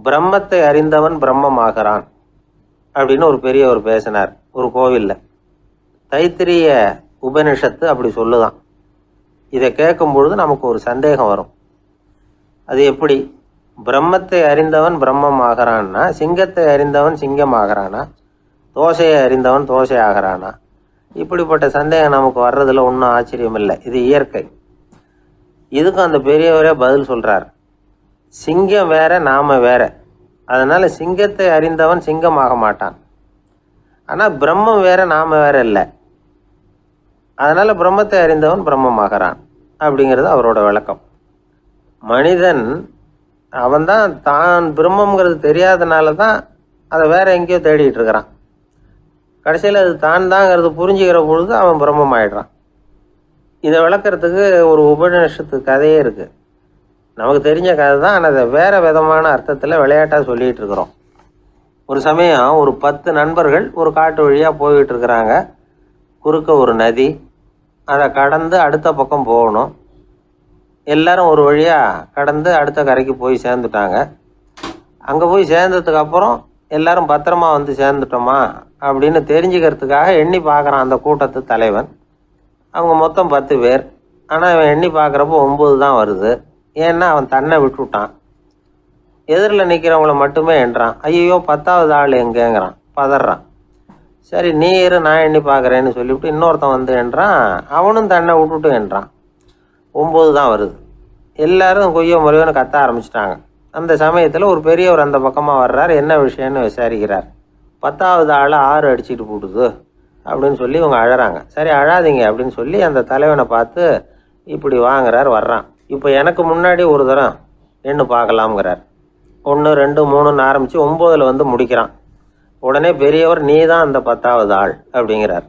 பிரம்மத்தை அறிந்தவன் பிரம்மமாகிறான் அப்படின்னு ஒரு பெரியவர் பேசினார் ஒரு கோவில்ல. தைத்திரிய உபனிஷத்து அப்படி சொல்லுதான். இதை கேட்கும் பொழுது நமக்கு ஒரு சந்தேகம் வரும். அது எப்படி? பிரம்மத்தை அறிந்தவன் பிரம்மம் ஆகிறான்னா, சிங்கத்தை அறிந்தவன் சிங்கம் ஆகிறானா, தோசையை அறிந்தவன் தோசை ஆகிறானா? இப்படிப்பட்ட சந்தேகம் நமக்கு வர்றதுல ஒன்றும் ஆச்சரியம் இல்லை. இது இயற்கை. இதுக்கும் அந்த பெரியவரே பதில் சொல்றார். சிங்கம் வேற, நாம வேற. அதனால சிங்கத்தை அறிந்தவன் சிங்கம் ஆக மாட்டான். ஆனால் பிரம்மம் வேற, நாம வேற இல்லை. அதனால பிரம்மத்தை அறிந்தவன் பிரம்மமாகிறான் அப்படிங்கிறது அவரோட விளக்கம். மனிதன் அவன்தான் தான் பிரம்மங்கிறது தெரியாதனால தான் அதை வேற எங்கேயோ தேடிட்டு இருக்கிறான். கடைசியில் அது தான் தாங்கிறது புரிஞ்சுக்கிற பொழுது அவன் பிரம்மம் ஆயிடுறான். இதை விளக்கிறதுக்கு ஒரு உபநிஷத்து கதையே இருக்கு. நமக்கு தெரிஞ்ச கதை தான், ஆனால் அதை வேற விதமான அர்த்தத்தில் விளையாட்டாக சொல்லிகிட்டு இருக்கிறோம். ஒரு சமயம் ஒரு 10 நண்பர்கள் ஒரு காட்டு வழியாக போய்கிட்டு இருக்கிறாங்க. குறுக்க ஒரு நதி, அதை கடந்து அடுத்த பக்கம் போகணும். எல்லாரும் ஒரு வழியாக கடந்து அடுத்த கரைக்கு போய் சேர்ந்துட்டாங்க. அங்கே போய் சேர்ந்ததுக்கு அப்புறம் எல்லாரும் பத்திரமா வந்து சேர்ந்துட்டோமா அப்படின்னு தெரிஞ்சுக்கிறதுக்காக எண்ணி பார்க்குறான் அந்த கூட்டத்து தலைவன். அவங்க மொத்தம் 10 பேர். ஆனால் அவன் எண்ணி பார்க்குறப்போ 9 தான் வருது. ஏன்னா அவன் தன்னை விட்டுவிட்டான். எதிரில் நிற்கிறவங்கள மட்டுமே எண்ணுறான். ஐயோ 10வது ஆள் எங்கேங்கிறான், பதறான். சரி நீ இரு, நான் எண்ணி பார்க்குறேன்னு சொல்லிவிட்டு இன்னொருத்தன் வந்து எண்ணுறான். அவனும் தன்னை விட்டுட்டு எண்ணுறான். 9 தான் வருது. எல்லாரும் கொய்யோ முறையோன்னு கத்த ஆரம்பிச்சிட்டாங்க. அந்த சமயத்தில் ஒரு பெரியவர் அந்த பக்கமாக வர்றார். என்ன விஷயம்னு விசாரிக்கிறார். 10வது ஆள் 6 அடிச்சுட்டு போட்டுது அப்படின்னு சொல்லி இவங்க அழறாங்க. சரி அழாதீங்க அப்படின்னு சொல்லி அந்த தலைவனை பார்த்து இப்படி வாங்குறார். வர்றான். இப்போ எனக்கு முன்னாடி ஒரு தரம் எண்ணு பார்க்கலாம்ங்கிறார். 1 2 3ன்னு ஆரம்பித்து 9ல் வந்து முடிக்கிறான். உடனே பெரியவர் நீ தான் அந்த 10வது ஆள் அப்படிங்கிறார்.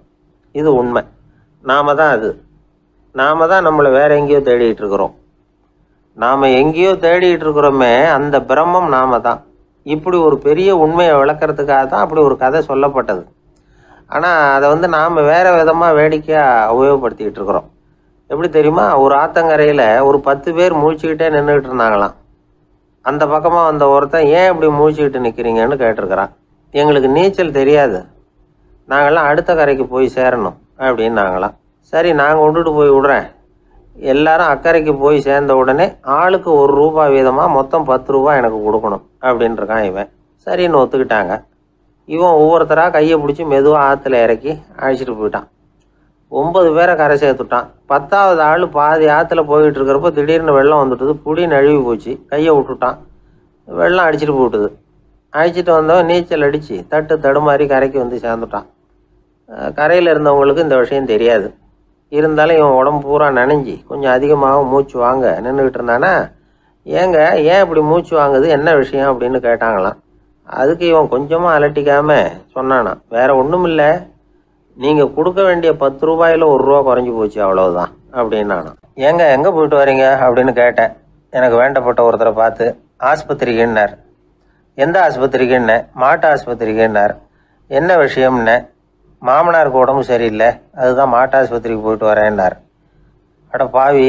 இது உண்மை. நாம தான் அது. நாம தான் நம்மளை வேற எங்கேயோ தேடிட்டு இருக்கிறோம். நாம் எங்கேயோ தேடிட்டு இருக்கிறோமே, அந்த பிரம்மம் நாம தான். இப்படி ஒரு பெரிய உண்மையை விளக்கிறதுக்காக தான் அப்படி ஒரு கதை சொல்லப்பட்டது. ஆனால் அதை வந்து நாம் வேறு விதமாக வேடிக்கையாக உபயோகப்படுத்திக்கிட்டு இருக்கிறோம். எப்படி தெரியுமா? ஒரு ஆத்தங்கரையில் ஒரு 10 பேர் முழிச்சுக்கிட்டே நின்றுக்கிட்டு இருந்தாங்களாம். அந்த பக்கமாக வந்த ஒருத்தன் ஏன் இப்படி முழிச்சுக்கிட்டு நிற்கிறீங்கன்னு கேட்டிருக்கிறான். எங்களுக்கு நீச்சல் தெரியாது, நாங்கள்லாம் அடுத்த கரைக்கு போய் சேரணும் அப்படின்னு நாங்களாம். சரி நாங்கள் விட்டுட்டு போய் விடுறேன். எல்லாரும் அக்கறைக்கு போய் சேர்ந்த உடனே ஆளுக்கு ₹1 வீதமாக மொத்தம் ₹10 எனக்கு கொடுக்கணும் அப்படின்ட்டுருக்கான் இவன். சரின்னு ஒத்துக்கிட்டாங்க. இவன் ஒவ்வொருத்தராக கையை பிடிச்சி மெதுவாக ஆற்றுல இறக்கி அழைச்சிட்டு போயிட்டான். 9 பேரை கரை சேர்த்துட்டான். 10வது ஆள் பாதி ஆற்றுல போயிட்டு இருக்கிறப்போ திடீர்னு வெள்ளம் வந்துட்டுது. புடி நழுவி போச்சு. கையை விட்டுட்டான். வெள்ளம் அடிச்சுட்டு போட்டுது. அழைச்சிட்டு வந்தவன் நீச்சல் அடித்து தட்டு தடுமாறி கரைக்கு வந்து சேர்ந்துட்டான். கரையில் இருந்தவங்களுக்கு இந்த விஷயம் தெரியாது. இருந்தாலும் இவன் உடம்பு பூரா நனைஞ்சி கொஞ்சம் அதிகமாக மூச்சு வாங்க நின்றுக்கிட்டு இருந்தானா, ஏங்க ஏன் இப்படி மூச்சு வாங்குது, என்ன விஷயம் அப்படின்னு கேட்டாங்களாம். அதுக்கு இவன் கொஞ்சமாக அலட்டிக்காமல் சொன்னானா, வேற ஒன்றும் இல்லை, நீங்கள் கொடுக்க வேண்டிய ₹10 ₹1 குறைஞ்சி போச்சு அவ்வளவுதான் அப்படின்னானா. ஏங்க எங்கே போயிட்டு வரீங்க அப்படின்னு கேட்டேன். எனக்கு வேண்டப்பட்ட ஒருத்தரை பார்த்து. ஆஸ்பத்திரிக்குன்னார். எந்த ஆஸ்பத்திரிக்குன்னே? மாட்டு ஆஸ்பத்திரிக்குன்னார். என்ன விஷயம்னே? மாமனாருக்கு உடம்பு சரியில்லை, அதுதான் மாட்டு ஆஸ்பத்திரிக்கு போயிட்டு வரேன்னார். அட பாவி,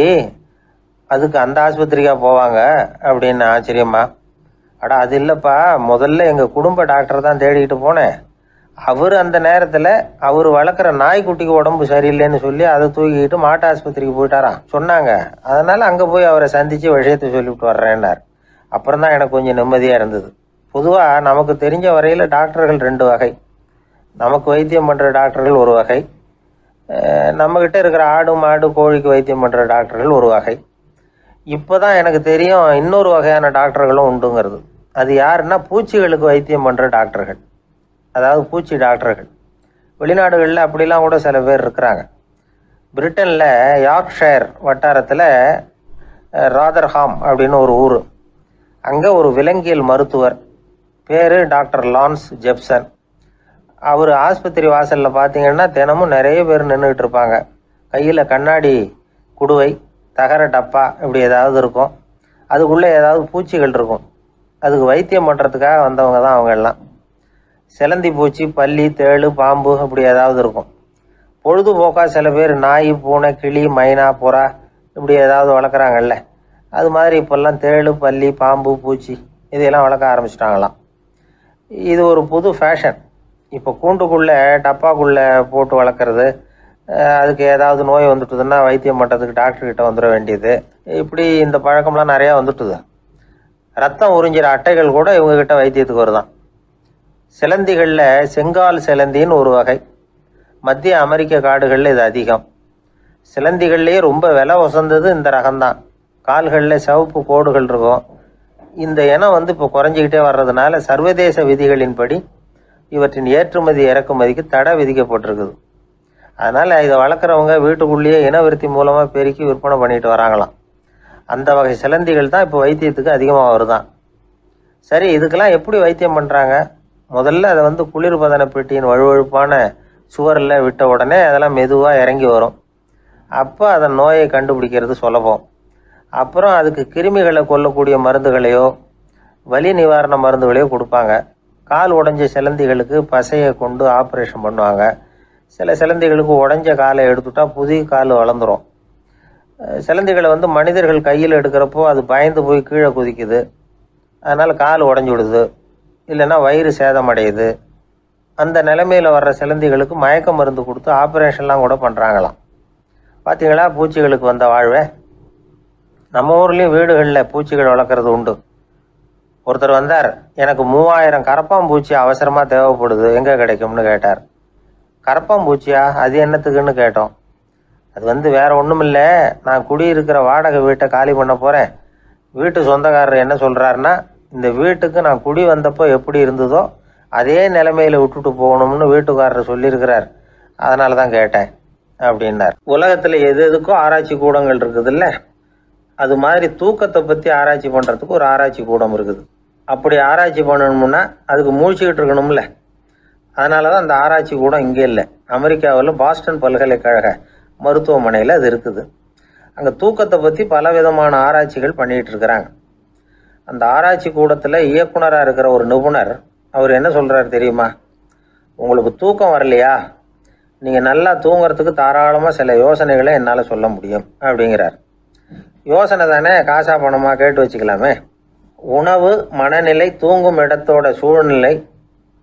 அதுக்கு அந்த ஆஸ்பத்திரிக்கா போவாங்க அப்படின்னு ஆச்சரியமா. அட அது இல்லைப்பா, முதல்ல எங்கள் குடும்ப டாக்டர் தான் தேடிக்கிட்டு போனேன். அவர் அந்த நேரத்தில் அவர் வளர்க்குற நாய்க்குட்டிக்கு உடம்பு சரியில்லைன்னு சொல்லி அதை தூக்கிக்கிட்டு மாட்டு ஆஸ்பத்திரிக்கு போயிட்டாராம் சொன்னாங்க. அதனால் அங்கே போய் அவரை சந்தித்து விஷயத்தை சொல்லிவிட்டு வர்றேன்னார். அப்புறம் தான் எனக்கு கொஞ்சம் நிம்மதியாக இருந்தது. பொதுவாக நமக்கு தெரிஞ்ச வரையில் டாக்டர்கள் 2 வகை. நமக்கு வைத்தியம் பண்ணுற டாக்டர்கள் ஒரு வகை, நம்மக்கிட்ட இருக்கிற ஆடு மாடு கோழிக்கு வைத்தியம் பண்ணுற டாக்டர்கள் ஒரு வகை. இப்போ தான் எனக்கு தெரியும் இன்னொரு வகையான டாக்டர்களும் உண்டுங்கிறது. அது யாருன்னா பூச்சிகளுக்கு வைத்தியம் பண்ணுற டாக்டர்கள், அதாவது பூச்சி டாக்டர்கள். வெளிநாடுகளில் அப்படிலாம் கூட சில பேர் இருக்கிறாங்க. பிரிட்டனில் யார்க்ஷயர் வட்டாரத்தில் ராதர்ஹாம் அப்படின்னு ஒரு ஊர். அங்கே ஒரு விலங்கியல் மருத்துவர் பேர் டாக்டர் லான்ஸ் ஜெப்சன். அவர் ஆஸ்பத்திரி வாசலில் பார்த்தீங்கன்னா தினமும் நிறைய பேர் நின்றுக்கிட்டு இருப்பாங்க. கையில் கண்ணாடி குடுவை, தகர டப்பா இப்படி ஏதாவது இருக்கும். அதுக்குள்ளே ஏதாவது பூச்சிகள் இருக்கும். அதுக்கு வைத்தியம் பண்ணுறதுக்காக வந்தவங்க தான் அவங்க எல்லாம். சிலந்தி பூச்சி, பல்லி, தேளு, பாம்பு இப்படி ஏதாவது இருக்கும். பொழுதுபோக்காக சில பேர் நாய், பூனை, கிளி, மைனா, புறா இப்படி ஏதாவது வளர்க்குறாங்கல்ல, அது மாதிரி இப்போல்லாம் தேளு, பல்லி, பாம்பு, பூச்சி இதையெல்லாம் வளர்க்க ஆரம்பிச்சிட்டாங்களாம். இது ஒரு புது ஃபேஷன். இப்போ கூண்டுக்குள்ளே டப்பாக்குள்ளே போட்டு வளர்க்குறது, அதுக்கு ஏதாவது நோய் வந்துட்டுதுன்னா வைத்தியம் பண்ணுறதுக்கு டாக்டர்கிட்ட வந்துட வேண்டியது, இப்படி இந்த பழக்கம்லாம் நிறையா வந்துட்டுது. ரத்தம் உறிஞ்சிற அட்டைகள் கூட இவங்ககிட்ட வைத்தியத்துக்கு வருதான். சிலந்திகளில் செங்கால் சிலந்தின்னு ஒரு வகை. மத்திய அமெரிக்க காடுகளில் இது அதிகம். சிலந்திகள்லேயே ரொம்ப விலை உசந்தது இந்த ரகம்தான். கால்களில் சிவப்பு கோடுகள் இருக்கும். இந்த இனம் இப்போ குறைஞ்சிக்கிட்டே வர்றதுனால சர்வதேச விதிகளின்படி இவற்றின் ஏற்றுமதி இறக்குமதிக்கு தடை விதிக்கப்பட்டிருக்குது. அதனால் இதை வளர்க்குறவங்க வீட்டுக்குள்ளேயே இனவிருத்தி மூலமாக பெருக்கி விற்பனை பண்ணிட்டு வராங்களாம். அந்த வகை சிலந்திகள் தான் இப்போ வைத்தியத்துக்கு அதிகமாக வருதான். சரி, இதுக்கெல்லாம் எப்படி வைத்தியம் பண்ணுறாங்க? முதல்ல அதை குளிர்பதன பெட்டியின் வழுவழுப்பான சுவரில் விட்ட உடனே அதெல்லாம் மெதுவாக இறங்கி வரும். அப்போ அதன் நோயை கண்டுபிடிக்கிறது சுலபம். அப்புறம் அதுக்கு கிருமிகளை கொல்லக்கூடிய மருந்துகளையோ வலி நிவாரண மருந்துகளையோ கொடுப்பாங்க. கால் உடைஞ்ச சிலந்திகளுக்கு பசையை கொண்டு ஆப்ரேஷன் பண்ணுவாங்க. சில சிலந்திகளுக்கு உடைஞ்ச காலை எடுத்துட்டா புதிய கால் வளர்ந்துடும். சிலந்திகளை மனிதர்கள் கையில் எடுக்கிறப்போ அது பயந்து போய் கீழே குதிக்குது. அதனால் கால் உடஞ்சி விடுது, இல்லைன்னா வயிறு சேதமடையுது. அந்த நிலைமையில் வர்ற சிலந்திகளுக்கு மயக்க மருந்து கொடுத்து ஆப்ரேஷன்லாம் கூட பண்ணுறாங்களாம். பார்த்தீங்களா பூச்சிகளுக்கு வந்த வாழ்வே. நம்ம ஊர்லேயும் வீடுகளில் பூச்சிகள் வளர்க்குறது உண்டு. ஒருத்தர் வந்தார், எனக்கு 3000 கரப்பாம்பூச்சி அவசரமாக தேவைப்படுது, எங்கே கிடைக்கும்னு கேட்டார். கரப்பாம்பூச்சியா? அது என்னத்துக்குன்னு கேட்டோம். அது வேற ஒன்றும் இல்லை, நான் குடியிருக்கிற வாடகை வீட்டை காலி பண்ண போகிறேன். வீட்டு சொந்தக்காரர் என்ன சொல்கிறாருன்னா, இந்த வீட்டுக்கு நான் குடி வந்தப்போ எப்படி இருந்ததோ அதே நிலைமையில் விட்டுட்டு போகணும்னு வீட்டுக்காரர் சொல்லியிருக்கிறார், அதனால தான் கேட்டேன் அப்படின்னார். உலகத்தில் எது எதுக்கும் ஆராய்ச்சி கூடங்கள் இருக்குதுல்ல, அது மாதிரி தூக்கத்தை பற்றி ஆராய்ச்சி பண்ணுறதுக்கு ஒரு ஆராய்ச்சி கூடம் இருக்குது. அப்படி ஆராய்ச்சி பண்ணணும்னா அதுக்கு மூழ்கிக்கிட்டு இருக்கணும்ல. அதனால தான் அந்த ஆராய்ச்சி கூடம் இங்கே இல்லை. அமெரிக்காவில் பாஸ்டன் பல்கலைக்கழக மருத்துவமனையில் அது இருக்குது. அங்கே தூக்கத்தை பற்றி பலவிதமான ஆராய்ச்சிகள் பண்ணிகிட்டு இருக்கிறாங்க. அந்த ஆராய்ச்சி கூடத்தில் இயக்குனராக இருக்கிற ஒரு நிபுணர், அவர் என்ன சொல்கிறாரு தெரியுமா? உங்களுக்கு தூக்கம் வரலையா, நீங்கள் நல்லா தூங்குறதுக்கு தாராளமாக சில யோசனைகளை என்னால் சொல்ல முடியும் அப்படிங்கிறார். யோசனை தானே, காசா பணமாக கேட்டு வச்சுக்கலாமே. உணவு, மனநிலை, தூங்கும் இடத்தோட சூழ்நிலை,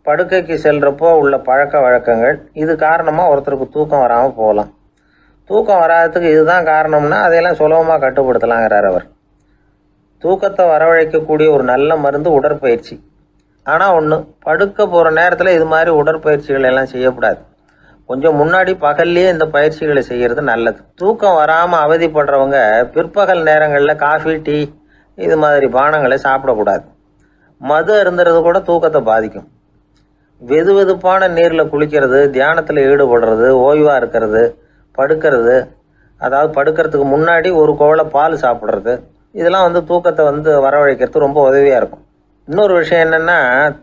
படுக்கைக்கு செல்றப்போ உள்ள பழக்க வழக்கங்கள், இது காரணமாக ஒருத்தருக்கு தூக்கம் வராமல் போகலாம். தூக்கம் வராததுக்கு இதுதான் காரணம்னா அதையெல்லாம் சுலபமாக கட்டுப்படுத்தலாங்கிறார் அவர். தூக்கத்தை வரவழைக்கக்கூடிய ஒரு நல்ல மருந்து உடற்பயிற்சி. ஆனால் ஒன்று, படுக்க போகிற நேரத்தில் இது மாதிரி உடற்பயிற்சிகள் எல்லாம் செய்யக்கூடாது. கொஞ்சம் முன்னாடி பகல்லையே இந்த பயிற்சிகளை செய்கிறது நல்லது. தூக்கம் வராமல் அவதிப்படுறவங்க பிற்பகல் நேரங்களில் காஃபி, டீ இது மாதிரி பானங்களை சாப்பிடக்கூடாது. மது அருந்துறது கூட தூக்கத்தை பாதிக்கும். வெது வெதுப்பான நீரில் குளிக்கிறது, தியானத்தில் ஈடுபடுறது, ஓய்வாக இருக்கிறது, படுக்கிறது, அதாவது படுக்கிறதுக்கு முன்னாடி ஒரு கோவலை பால் சாப்பிட்றது, இதெல்லாம் தூக்கத்தை வரவழைக்கிறது ரொம்ப உதவியாக இருக்கும். இன்னொரு விஷயம் என்னென்னா,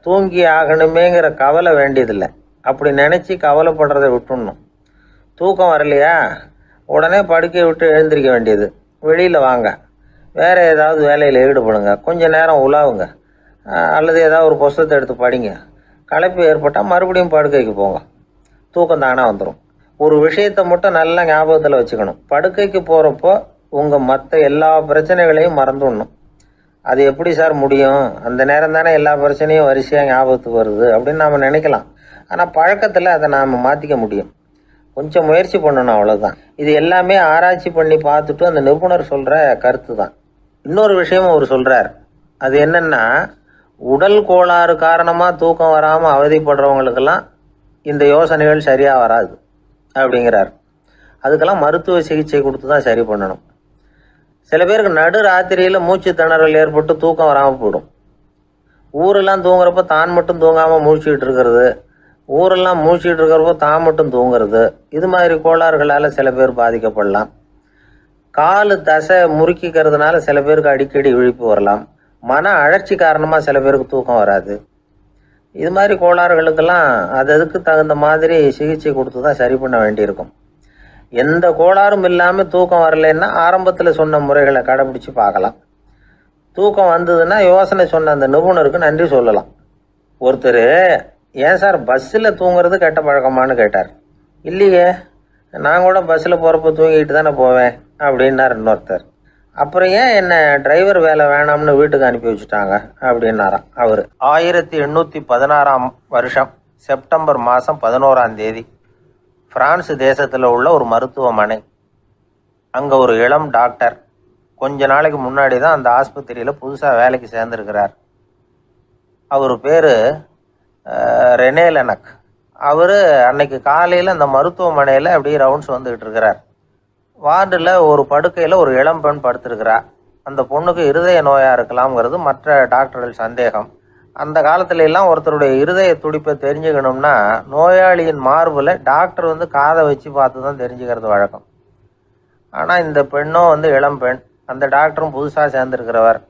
தூங்கி ஆகணுமேங்கிற கவலை வேண்டியதில்லை. அப்படி நினச்சி கவலைப்படுறதை விட்டுடணும். தூக்கம் வரலையா, உடனே படுக்கையை விட்டு எழுந்திரிக்க வேண்டியது. வெளியில் வாங்க, வேறு ஏதாவது வேலையில் ஈடுபடுங்க, கொஞ்சம் நேரம் உலாவுங்க, அல்லது ஏதாவது ஒரு புஸ்தகத்தை எடுத்து படிங்க. களைப்பு ஏற்பட்டால் மறுபடியும் படுக்கைக்கு போங்க, தூக்கம் தானாக வந்துடும். ஒரு விஷயத்தை மட்டும் நல்லா ஞாபகத்தில் வச்சுக்கணும். படுக்கைக்கு போகிறப்போ உங்கள் மற்ற எல்லா பிரச்சனைகளையும் மறந்துடணும். அது எப்படி சார் முடியும்? அந்த நேரம் தானே எல்லா பிரச்சனையும் வரிசையாக ஞாபகத்துக்கு வருது அப்படின்னு நாம் நினைக்கலாம். ஆனால் பழக்கத்தில் அதை நாம் மாற்றிக்க முடியும். கொஞ்சம் முயற்சி பண்ணணும், அவ்வளோதான். இது எல்லாமே ஆராய்ச்சி பண்ணி பார்த்துட்டு அந்த நிபுணர் சொல்கிற கருத்து தான். இன்னொரு விஷயமும் அவர் சொல்கிறார். அது என்னென்னா, உடல் கோளாறு காரணமாக தூக்கம் வராமல் அவதிப்படுறவங்களுக்கெல்லாம் இந்த யோசனைகள் சரியாக வராது அப்படிங்கிறார். அதுக்கெல்லாம் மருத்துவ சிகிச்சை கொடுத்து தான் சரி பண்ணணும். சில பேருக்கு நடு ராத்திரியில் மூச்சு திணறல் ஏற்பட்டு தூக்கம் வராமல் போயிடும். ஊரெல்லாம் தூங்குறப்போ தான் மட்டும் தூங்காமல் மூழ்கிட்டு இருக்கிறது, ஊரெல்லாம் மூழ்கிட்டு இருக்கிறப்போ தான் மட்டும் தூங்குறது, இது மாதிரி கோளாறுகளால் சில பேர் பாதிக்கப்படலாம். காலு தசை முறுக்கிக்கிறதுனால சில பேருக்கு அடிக்கடி விழிப்பு வரலாம். மன அழற்சி காரணமாக சில பேருக்கு தூக்கம் வராது. இது மாதிரி கோளாறுகளுக்கெல்லாம் அதுக்கு தகுந்த மாதிரி சிகிச்சை கொடுத்து தான் சரி பண்ண வேண்டியிருக்கும். எந்த கோளாறும் இல்லாமல் தூக்கம் வரலைன்னா ஆரம்பத்தில் சொன்ன முறைகளை கடைபிடிச்சு பார்க்கலாம். தூக்கம் வந்ததுன்னா யோசனை சொன்ன அந்த நிபுணருக்கு நன்றி சொல்லலாம். ஒருத்தர், ஏன் சார் பஸ்ஸில் தூங்குறது கெட்ட பழக்கமானு கேட்டார். இல்லையே, நான் கூட பஸ்ஸில் போகிறப்ப தூங்கிட்டு தானே போவேன் அப்படின்னார் இன்னொருத்தர். அப்புறம் ஏன் என்ன டிரைவர் வேலை வேணாம்னு வீட்டுக்கு அனுப்பி வச்சுட்டாங்க அப்படின்னாராம் அவர். 1816 வருஷம் செப்டம்பர் மாதம் 11ஆம் தேதி பிரான்ஸ் தேசத்தில் உள்ள ஒரு மருத்துவமனை. அங்கே ஒரு இளம் டாக்டர் கொஞ்ச நாளைக்கு முன்னாடி தான் அந்த ஆஸ்பத்திரியில் புதுசாக வேலைக்கு சேர்ந்துருக்கிறார். அவர் பேர் ரெனே லெனக். அவர் அன்னைக்கு காலையில் அந்த மருத்துவமனையில் அப்படியே ரவுண்ட்ஸ் வந்துக்கிட்டு இருக்கிறார். வார்டில் ஒரு படுக்கையில் ஒரு இளம் பெண் படுத்திருக்கிறா. அந்த பொண்ணுக்கு இருதய நோயாக இருக்கலாம்ங்கிறது மற்ற டாக்டர்கள் சந்தேகம். அந்த காலத்துல எல்லாம் ஒருத்தருடைய இருதய துடிப்பை தெரிஞ்சுக்கணும்னா நோயாளியின் மார்பில் டாக்டர் காதை வச்சு பார்த்து தான் தெரிஞ்சுக்கிறது வழக்கம். ஆனால் இந்த பெண்ணும் இளம் பெண், அந்த டாக்டரும் புதுசாக சேர்ந்துருக்கிறவர்.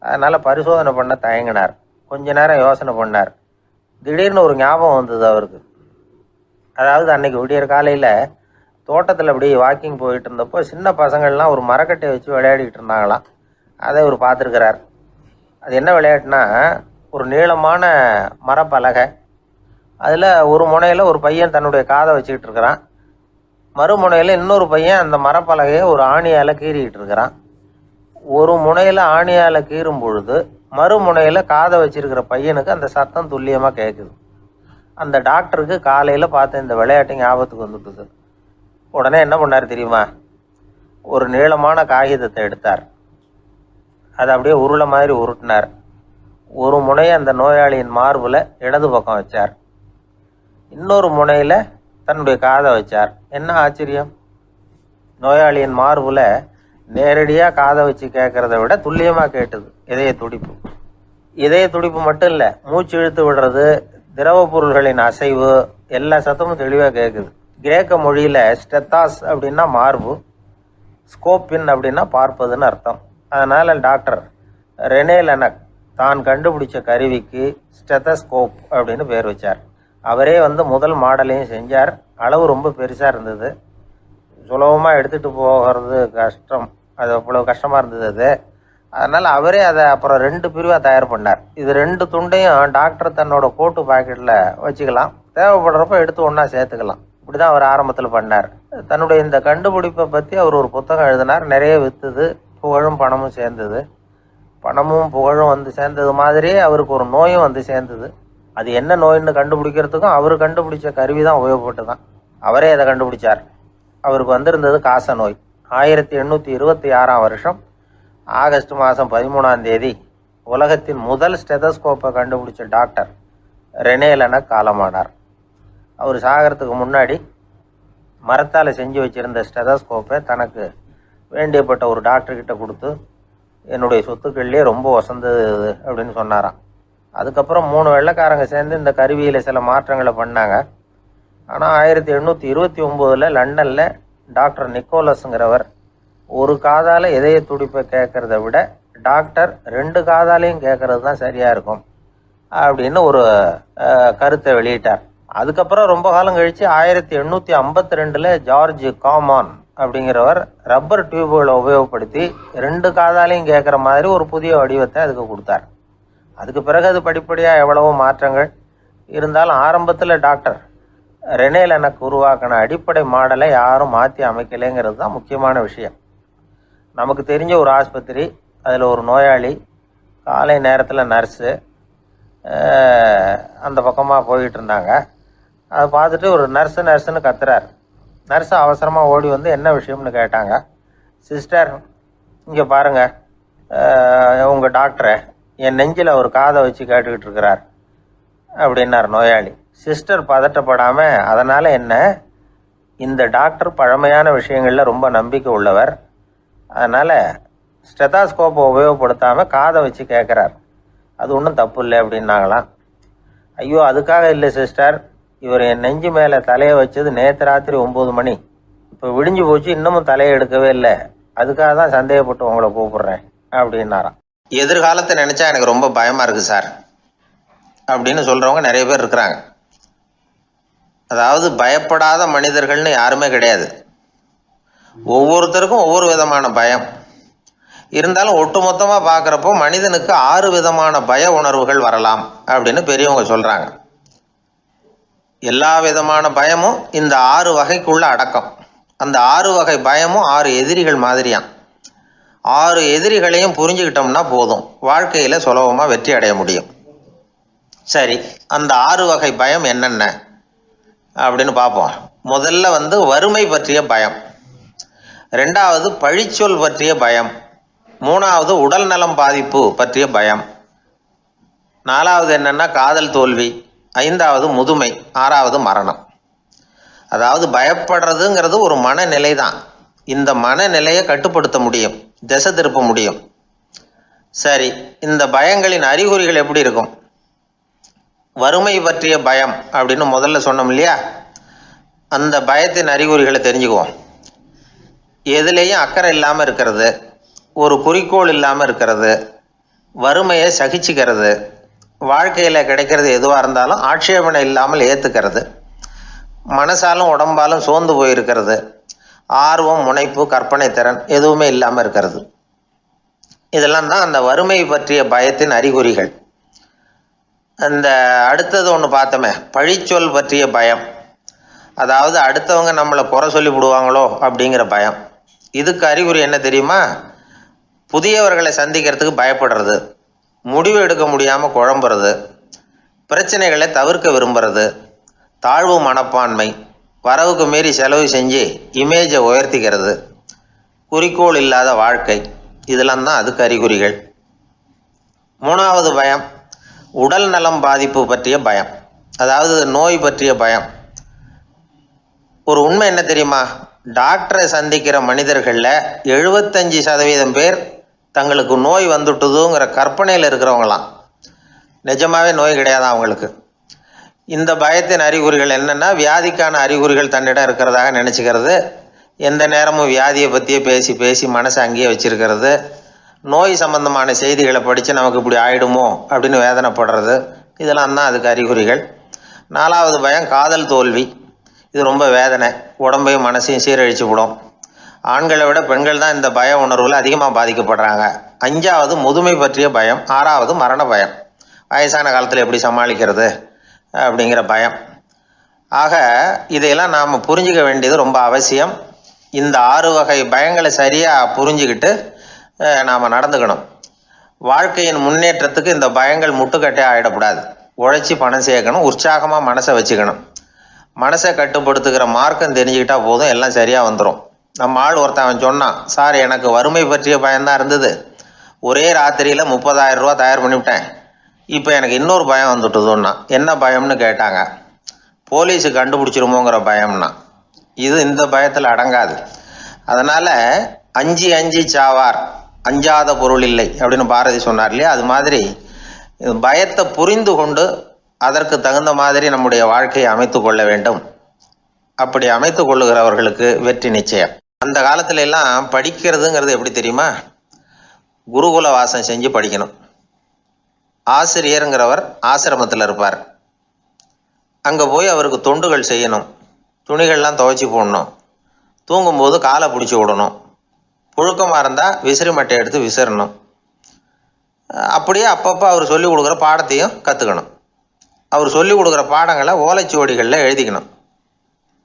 அதனால் பரிசோதனை பண்ண தயங்கினார். கொஞ்ச நேரம் யோசனை பண்ணார். திடீர்னு ஒரு ஞாபகம் வந்தது அவருக்கு. அதாவது அன்னைக்கு விடியற் காலையில் தோட்டத்தில் அப்படியே வாக்கிங் போயிட்டு இருந்தப்போ சின்ன பசங்கள்லாம் ஒரு மரக்கட்டையை வச்சு விளையாடிக்கிட்டு இருந்தாங்களாம். அதை இவர் பார்த்துருக்கிறார். அது என்ன விளையாட்டுனா, ஒரு நீளமான மரப்பலகை, அதில் ஒரு முனையில் ஒரு பையன் தன்னுடைய காதை வச்சுக்கிட்டு இருக்கிறான், மறுமுனையில் இன்னொரு பையன் அந்த மரப்பலகையை ஒரு ஆணியால் கீறிக்கிட்டு இருக்கிறான். ஒரு முனையில் ஆணியால் கீறும் பொழுது மறுமுனையில் காதை வச்சிருக்கிற பையனுக்கு அந்த சத்தம் துல்லியமாக கேட்குது. அந்த டாக்டருக்கு காலையில் பார்த்த இந்த விளையாட்டு ஞாபகத்துக்கு வந்துட்டுது. உடனே என்ன பண்ணார் தெரியுமா? ஒரு நீளமான காகிதத்தை எடுத்தார். அதை அப்படியே உருளை மாதிரி உருட்டினார். ஒரு முனையை அந்த நோயாளியின் மார்பில் இடது பக்கம் வச்சார், இன்னொரு முனையில் தன்னுடைய காதை வச்சார். என்ன ஆச்சரியம்! நோயாளியின் மார்பில் நேரடியாக காதை வச்சு கேட்குறத விட துல்லியமாக கேட்டுது இதய துடிப்பு. இதய துடிப்பு மட்டும் இல்லை, மூச்சு இழுத்து விடுறது, திரவ பொருள்களின் அசைவு, எல்லா சத்தமும் தெளிவாக கேட்குது. கிரேக்க மொழியில் ஸ்டெத்தாஸ் அப்படின்னா மார்பு, ஸ்கோப்பின் அப்படின்னா பார்ப்பதுன்னு அர்த்தம். அதனால் டாக்டர் ரெனே லெனக் தான் கண்டுபிடிச்ச கருவிக்கு ஸ்டெத்தஸ்கோப் அப்படின்னு பேர் வச்சார். அவரே முதல் மாடலையும் செஞ்சார். அளவு ரொம்ப பெருசாக இருந்தது, சுலபமாக எடுத்துகிட்டு போகிறது கஷ்டம், அது அவ்வளோ கஷ்டமாக இருந்தது அது. அதனால் அவரே அதை அப்புறம் 2 பிரிவாக தயார் பண்ணார். இது 2 துண்டையும் டாக்டர் தன்னோட கோட்டு பாக்கெட்டில் வச்சுக்கலாம், தேவைப்படுறப்ப எடுத்து ஒன்றா சேர்த்துக்கலாம். இப்படி தான் அவர் ஆரம்பத்தில் பண்ணார். தன்னுடைய இந்த கண்டுபிடிப்பை பற்றி அவர் ஒரு புத்தகம் எழுதினார். நிறைய விற்றுது, புகழும் பணமும் சேர்ந்தது. பணமும் புகழும் சேர்ந்தது மாதிரியே அவருக்கு ஒரு நோயும் சேர்ந்தது. அது என்ன நோயின்னு கண்டுபிடிக்கிறதுக்கும் அவர் கண்டுபிடிச்ச கருவி தான் உபயோகப்பட்டு தான். அவரே அதை கண்டுபிடிச்சார். அவருக்கு வந்திருந்தது காச நோய். 1826 வருஷம் ஆகஸ்ட் மாதம் 13ஆம் தேதி உலகத்தின் முதல் ஸ்டெதஸ்கோப்பை கண்டுபிடிச்ச டாக்டர் ரெனே லெனக் காலமானார். அவர் சாகிறதுக்கு முன்னாடி மரத்தால் செஞ்சு வச்சுருந்த ஸ்டெதஸ்கோப்பை தனக்கு வேண்டியப்பட்ட ஒரு டாக்டர்கிட்ட கொடுத்து, என்னுடைய சொத்துக்கள்லேயே ரொம்ப வசந்தது அப்படின்னு சொன்னாராம். அதுக்கப்புறம் 3 வெள்ளைக்காரங்க சேர்ந்து இந்த கருவியில் சில மாற்றங்களை பண்ணாங்க. ஆனால் 1829 லண்டனில் டாக்டர் நிக்கோலஸுங்கிறவர் ஒரு காதால் இதய துடிப்பை கேட்குறத விட டாக்டர் 2 காதாலையும் கேட்கறது தான் சரியாக இருக்கும் அப்படின்னு ஒரு கருத்தை வெளியிட்டார். அதுக்கப்புறம் ரொம்ப காலம் கழித்து 1852 ஜார்ஜ் காமான் அப்படிங்கிறவர் ரப்பர் டியூபுகளை உபயோகப்படுத்தி 2 காதாலையும் கேட்குற மாதிரி ஒரு புதிய வடிவத்தை அதுக்கு கொடுத்தார். அதுக்கு பிறகு அது படிப்படியாக எவ்வளவோ மாற்றங்கள் இருந்தாலும் ஆரம்பத்தில் டாக்டர் ரெனே லெனக் உருவாக்கின அடிப்படை மாடலை யாரும் மாற்றி அமைக்கலைங்கிறது தான் முக்கியமான விஷயம். நமக்கு தெரிஞ்ச ஒரு ஆஸ்பத்திரி, அதில் ஒரு நோயாளி, காலை நேரத்தில் நர்ஸு அந்த பக்கமாக போயிட்டு இருந்தாங்க. அதை பார்த்துட்டு ஒரு நர்ஸுன்னு கத்துறார். நர்ஸு அவசரமாக ஓடி என்ன விஷயம்னு கேட்டாங்க. சிஸ்டர், இங்கே பாருங்கள், உங்கள் டாக்டரை என் நெஞ்சில் ஒரு காதை வச்சு கேட்டுக்கிட்டு இருக்கிறார் அப்படின்னார் நோயாளி. சிஸ்டர் பதட்டப்படாமல், அதனால் என்ன, இந்த டாக்டர் பழமையான விஷயங்களில் ரொம்ப நம்பிக்கை உள்ளவர், அதனால் ஸ்டெதாஸ்கோப்பை உபயோகப்படுத்தாமல் காதை வச்சு கேட்குறார், அது ஒன்றும் தப்பு இல்லை அப்படின்னாங்களாம். ஐயோ, அதுக்காக இல்லை சிஸ்டர், இவர் என் நெஞ்சு மேலே தலையை வச்சது நேற்று ராத்திரி 9 மணி, இப்போ விடிஞ்சு போச்சு, இன்னமும் தலையை எடுக்கவே இல்லை, அதுக்காக தான் சந்தேகப்பட்டு உங்களை கூப்பிடுறேன் அப்படின்னாராம். எதிர்காலத்தை நினச்சா எனக்கு ரொம்ப பயமாக இருக்குது சார் அப்படின்னு சொல்கிறவங்க நிறைய பேர் இருக்கிறாங்க. அதாவது பயப்படாத மனிதர்கள்னு யாருமே கிடையாது. ஒவ்வொருத்தருக்கும் ஒவ்வொரு விதமான பயம் இருந்தாலும் ஒட்டுமொத்தமாக பார்க்குறப்போ மனிதனுக்கு 6 விதமான பய உணர்வுகள் வரலாம் அப்படின்னு பெரியவங்க சொல்கிறாங்க. எல்லா விதமான பயமும் இந்த 6 வகைக்குள்ள அடக்கம். அந்த 6 வகை பயமும் 6 எதிரிகள் மாதிரியாம். 6 எதிரிகளையும் புரிஞ்சுக்கிட்டோம்னா போதும், வாழ்க்கையில் சுலபமாக வெற்றி அடைய முடியும். சரி, அந்த 6 வகை பயம் என்னென்ன அப்படின்னு பார்ப்போம். முதல்ல வறுமை பற்றிய பயம், 2வது பழிச்சொல் பற்றிய பயம், 3வது உடல் நலம் பாதிப்பு பற்றிய பயம், 4வது என்னன்னா காதல் தோல்வி, 5வது முதுமை, 6வது மரணம். அதாவது பயப்படுறதுங்கிறது ஒரு மனநிலை தான். இந்த மனநிலையை கட்டுப்படுத்த முடியும், திசை திருப்ப முடியும். சரி, இந்த பயங்களின் அறிகுறிகள் எப்படி இருக்கும்? வறுமை பற்றிய பயம் அப்படின்னு முதல்ல சொன்னோம் இல்லையா, அந்த பயத்தின் அறிகுறிகளை தெரிஞ்சுக்குவோம். எதுலேயும் அக்கறை இல்லாமல் இருக்கிறது, ஒரு குறிக்கோள் இல்லாமல் இருக்கிறது, வறுமையை சகிச்சுக்கிறது, வாழ்க்கையில் கிடைக்கிறது எதுவாக இருந்தாலும் ஆட்சேபனை இல்லாமல் ஏற்றுக்கிறது, மனசாலும் உடம்பாலும் சோர்ந்து போயிருக்கிறது, ஆர்வம், முனைப்பு, கற்பனை திறன் எதுவுமே இல்லாமல் இருக்கிறது. இதெல்லாம் தான் அந்த வறுமை பற்றிய பயத்தின் அறிகுறிகள். அந்த அடுத்தது ஒன்று பார்த்தோமே, பழிச்சொல் பற்றிய பயம். அதாவது அடுத்தவங்க நம்மளை குறை சொல்லி விடுவாங்களோ அப்படிங்கிற பயம். இதுக்கு அறிகுறி என்ன தெரியுமா? புதியவர்களை சந்திக்கிறதுக்கு பயப்படுறது, முடிவு எடுக்க முடியாமல் குழம்புறது, பிரச்சனைகளை தவிர்க்க விரும்புறது, தாழ்வு மனப்பான்மை, வரவுக்கு மீறி செலவு செஞ்சு இமேஜை உயர்த்திக்கிறது, குறிக்கோள் இல்லாத வாழ்க்கை, இதெல்லாம் தான் அதுக்கு அறிகுறிகள். 3வது பயம் உடல் நலம் பாதிப்பு பற்றிய பயம், அதாவது நோய் பற்றிய பயம். ஒரு உண்மை என்ன தெரியுமா? டாக்டரை சந்திக்கிற மனிதர்களில் 75% பேர் தங்களுக்கு நோய் வந்துட்டுதுங்கிற கற்பனையில் இருக்கிறவங்களாம். நிஜமாவே நோய் கிடையாதான் அவங்களுக்கு. இந்த பயத்தின் அறிகுறிகள் என்னென்னா, வியாதிக்கான அறிகுறிகள் தன்னிடம் இருக்கிறதாக நினச்சிக்கிறது, எந்த நேரமும் வியாதியை பற்றியே பேசி பேசி மனசை அங்கேயே வச்சிருக்கிறது, நோய் சம்பந்தமான செய்திகளை படித்து நமக்கு இப்படி ஆயிடுமோ அப்படின்னு வேதனைப்படுறது, இதெல்லாம் தான் அதுக்கு அறிகுறிகள். 4வது பயம் காதல் தோல்வி. இது ரொம்ப வேதனை, உடம்பையும் மனசையும் சீரழிச்சு விடும். ஆண்களை விட பெண்கள் தான் இந்த பய உணர்வில் அதிகமாக பாதிக்கப்படுறாங்க. 5வது முதுமை பற்றிய பயம். 6வது மரண பயம், வயசான காலத்தில் எப்படி சமாளிக்கிறது அப்படிங்கிற பயம். ஆக இதையெல்லாம் நாம் புரிஞ்சிக்க வேண்டியது ரொம்ப அவசியம். இந்த 6 வகை பயங்களை சரியாக புரிஞ்சுக்கிட்டு நாம் நடந்துக்கணும். வாழ்க்கையின் முன்னேற்றத்துக்கு இந்த பயங்கள் முட்டுக்கட்டே ஆகிடக்கூடாது. உழைச்சி பணம் சேர்க்கணும், உற்சாகமாக மனசை வச்சுக்கணும். மனசை கட்டுப்படுத்துகிற மார்க்கம் தெரிஞ்சுக்கிட்டா போதும், எல்லாம் சரியாக வந்துடும். நம்ம ஆள் ஒருத்தன் சொன்னான், சார் எனக்கு வறுமை பற்றிய பயம்தான் இருந்தது, ஒரே ராத்திரியில் 30,000 ரூபா தயார் பண்ணிவிட்டேன், இப்போ எனக்கு இன்னொரு பயம் வந்துட்டுதுன்னா. என்ன பயம்னு கேட்டாங்க. போலீஸு கண்டுபிடிச்சிருமோங்கிற பயம்னா. இது இந்த பயத்தில் அடங்காது. அதனால் அஞ்சி அஞ்சி சாவார், அஞ்சாத பொருள் இல்லை அப்படின்னு பாரதி சொன்னார் இல்லையா, அது மாதிரி பயத்தை புரிந்து கொண்டு அதற்கு தகுந்த மாதிரி நம்முடைய வாழ்க்கையை அமைத்து கொள்ள வேண்டும். அப்படி அமைத்து கொள்ளுகிறவர்களுக்கு வெற்றி நிச்சயம். அந்த காலத்துல எல்லாம் படிக்கிறதுங்கிறது எப்படி தெரியுமா? குருகுல வாசம் செஞ்சு படிக்கணும். ஆசிரியருங்கிறவர் ஆசிரமத்தில் இருப்பார். அங்கே போய் அவருக்கு தொண்டுகள் செய்யணும், துணிகள்லாம் துவைச்சி போடணும், தூங்கும்போது காலை பிடிச்சி விடணும், புழுக்கமாக இருந்தால் விசிறி மட்டை எடுத்து விசிறணும். அப்படியே அப்பப்போ அவர் சொல்லிக் கொடுக்குற பாடத்தையும் கற்றுக்கணும். அவர் சொல்லிக் கொடுக்குற பாடங்களை ஓலைச்சுவடிகளில் எழுதிக்கணும்.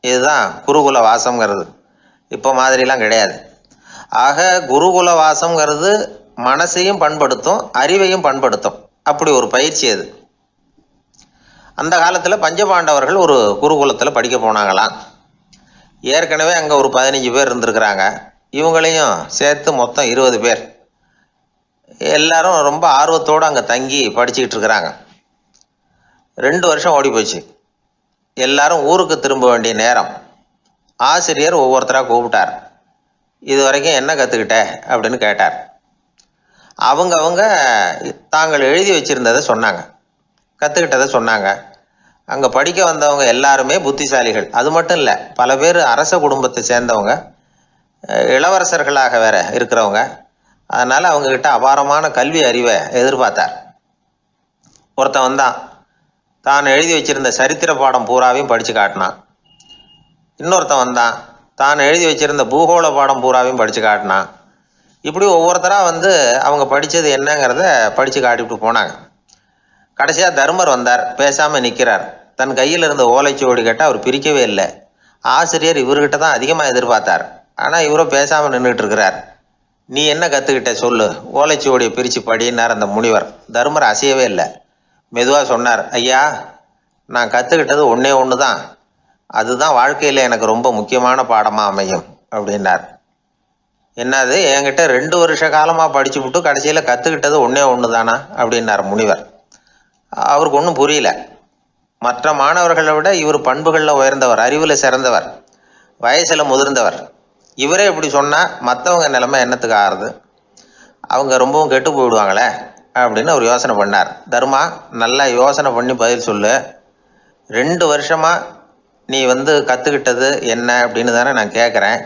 இதுதான் குருகுல வாசம்ங்கிறது. இப்போ மாதிரிலாம் கிடையாது. ஆக குருகுல வாசம்ங்கிறது மனசையும் பண்படுத்தும், அறிவையும் பண்படுத்தும். அப்படி ஒரு பயிற்சி அது. அந்த காலத்தில் பஞ்சபாண்டவர்கள் ஒரு குருகுலத்தில் படிக்க போனாங்களாம். ஏற்கனவே அங்கே ஒரு 15 பேர் இருந்திருக்கிறாங்க. இவங்களையும் சேர்த்து மொத்தம் 20 பேர். எல்லாரும் ரொம்ப ஆர்வத்தோடு அங்கே தங்கி படிச்சுக்கிட்டு இருக்கிறாங்க. 2 வருஷம் ஓடி போச்சு. எல்லாரும் ஊருக்கு திரும்ப வேண்டிய நேரம். ஆசிரியர் ஒவ்வொருத்தராக கூப்பிட்டார். இது வரைக்கும் என்ன கற்றுக்கிட்ட அப்படின்னு கேட்டார். அவங்க தாங்கள் எழுதி வச்சுருந்ததை சொன்னாங்க, கற்றுக்கிட்டதை சொன்னாங்க. அங்கே படிக்க வந்தவங்க எல்லாருமே புத்திசாலிகள். அது மட்டும் இல்லை, பல பேர் அரச குடும்பத்தை சேர்ந்தவங்க, இளவரசர்களாக வேற இருக்கிறவங்க. அதனால் அவங்கக்கிட்ட அபாரமான கல்வி அறிவை எதிர்பார்த்தார். ஒருத்தன் வந்தான், தான் எழுதி வச்சிருந்த சரித்திர பாடம் பூராவையும் படித்து காட்டினான். இன்னொருத்தன் வந்தான், தான் எழுதி வச்சிருந்த பூகோள பாடம் பூராவையும் படித்து காட்டினான். இப்படி ஒவ்வொருத்தராக அவங்க படித்தது என்னங்கிறத படித்து காட்டிவிட்டு போனாங்க. கடைசியாக தர்மர் வந்தார், பேசாமல் நிற்கிறார். தன் கையில் இருந்த ஓலைச்சுவடி கேட்டால் அவர் பிரிக்கவே இல்லை. ஆசிரியர் இவர்கிட்ட தான் அதிகமாக எதிர்பார்த்தார். ஆனால் இவரும் பேசாமல் நின்றுட்டு இருக்கிறார். நீ என்ன கற்றுக்கிட்ட சொல்லு, ஓலைச்சுவடியை பிரித்து படினார் அந்த முனிவர். தருமர் அசையவே இல்லை. மெதுவாக சொன்னார், ஐயா, நான் கற்றுக்கிட்டது ஒன்றே ஒன்று தான். அதுதான் வாழ்க்கையில் எனக்கு ரொம்ப முக்கியமான பாடமாக அமையும் அப்படின்னார். என்னது, என்கிட்ட 2 வருஷ காலமாக படிச்சு விட்டு கடைசியில் கற்றுக்கிட்டது ஒன்றே ஒன்று தானா அப்படின்னார் முனிவர். அவருக்கு ஒன்றும் புரியல. மற்ற மாணவர்களை விட இவர் பண்புகளில் உயர்ந்தவர், அறிவில் சிறந்தவர், வயசில் முதிர்ந்தவர். இவரே இப்படி சொன்னால் மற்றவங்க நிலைமை என்னத்துக்கு ஆறுது? அவங்க ரொம்பவும் கெட்டு போயிடுவாங்களே அப்படின்னு அவர் யோசனை பண்ணார். தர்மா, நல்லா யோசனை பண்ணி பதில் சொல்லு. 2 வருஷமாக நீ கற்றுக்கிட்டது என்ன அப்படின்னு தானே நான் கேட்குறேன்.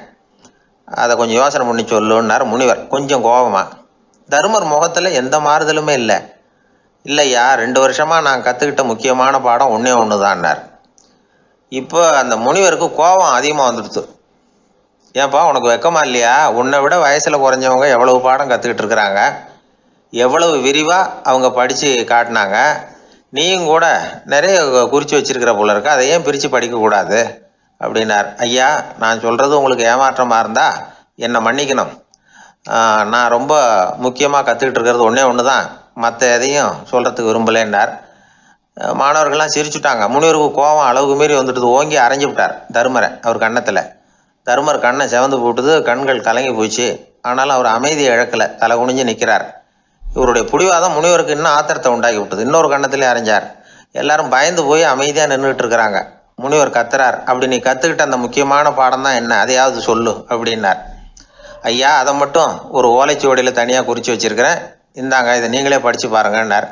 அதை கொஞ்சம் யோசனை பண்ணி சொல்லுன்னார் முனிவர் கொஞ்சம் கோபமாக. தருமர் முகத்தில் எந்த மாறுதலுமே இல்லை. இல்லையா, 2 வருஷமாக நான் கற்றுக்கிட்ட முக்கியமான பாடம் ஒன்றே ஒன்று தான்னார். இப்போ அந்த முனிவருக்கு கோபம் அதிகமாக வந்துடுது. ஏன்பா, உனக்கு வெக்கமா இல்லையா? உன்னை விட வயசில் குறைஞ்சவங்க எவ்வளவு பாடம் கற்றுக்கிட்டு இருக்கிறாங்க, எவ்வளவு விரிவாக அவங்க படித்து காட்டினாங்க. நீயும் கூட நிறைய குறித்து வச்சிருக்கிற போல இருக்கு, அதை ஏன் பிரித்து படிக்கக்கூடாது அப்படின்னார். ஐயா, நான் சொல்கிறது உங்களுக்கு ஏமாற்றமாக இருந்தால் என்னை மன்னிக்கணும். நான் ரொம்ப முக்கியமாக கற்றுக்கிட்டு இருக்கிறது ஒன்றே ஒன்று தான், மற்ற எதையும் சொல்கிறதுக்கு விரும்பலைன்னார். மாணவர்கள்லாம் சிரிச்சுட்டாங்க. முனிவருக்கு கோபம் அளவுக்கு மீறி வந்துட்டு ஓங்கி அரைஞ்சு விட்டார் தருமரை அவர் கன்னத்தில். தருமர் கண்ணை செவந்து போட்டுது, கண்கள் கலங்கி போச்சு. ஆனாலும் அவர் அமைதியை இழக்கலை, தலை குனிஞ்சு நிற்கிறார். இவருடைய புடிவாதம் முனிவருக்கு இன்னும் ஆத்திரத்தை உண்டாக்கி விட்டது. இன்னொரு கன்னத்திலே அரைஞ்சார். எல்லாரும் பயந்து போய் அமைதியாக நின்றுட்டு இருக்கிறாங்க. முனிவர் கத்துறார், அப்படி நீ கற்றுக்கிட்ட அந்த முக்கியமான பாடம் தான் என்ன, அதையாவது சொல்லு அப்படின்னார். ஐயா, அதை மட்டும் ஒரு ஓலைச்சுவடியில் தனியாக குறித்து வச்சிருக்கிறேன், இந்தாங்க, இதை நீங்களே படித்து பாருங்கன்னார்.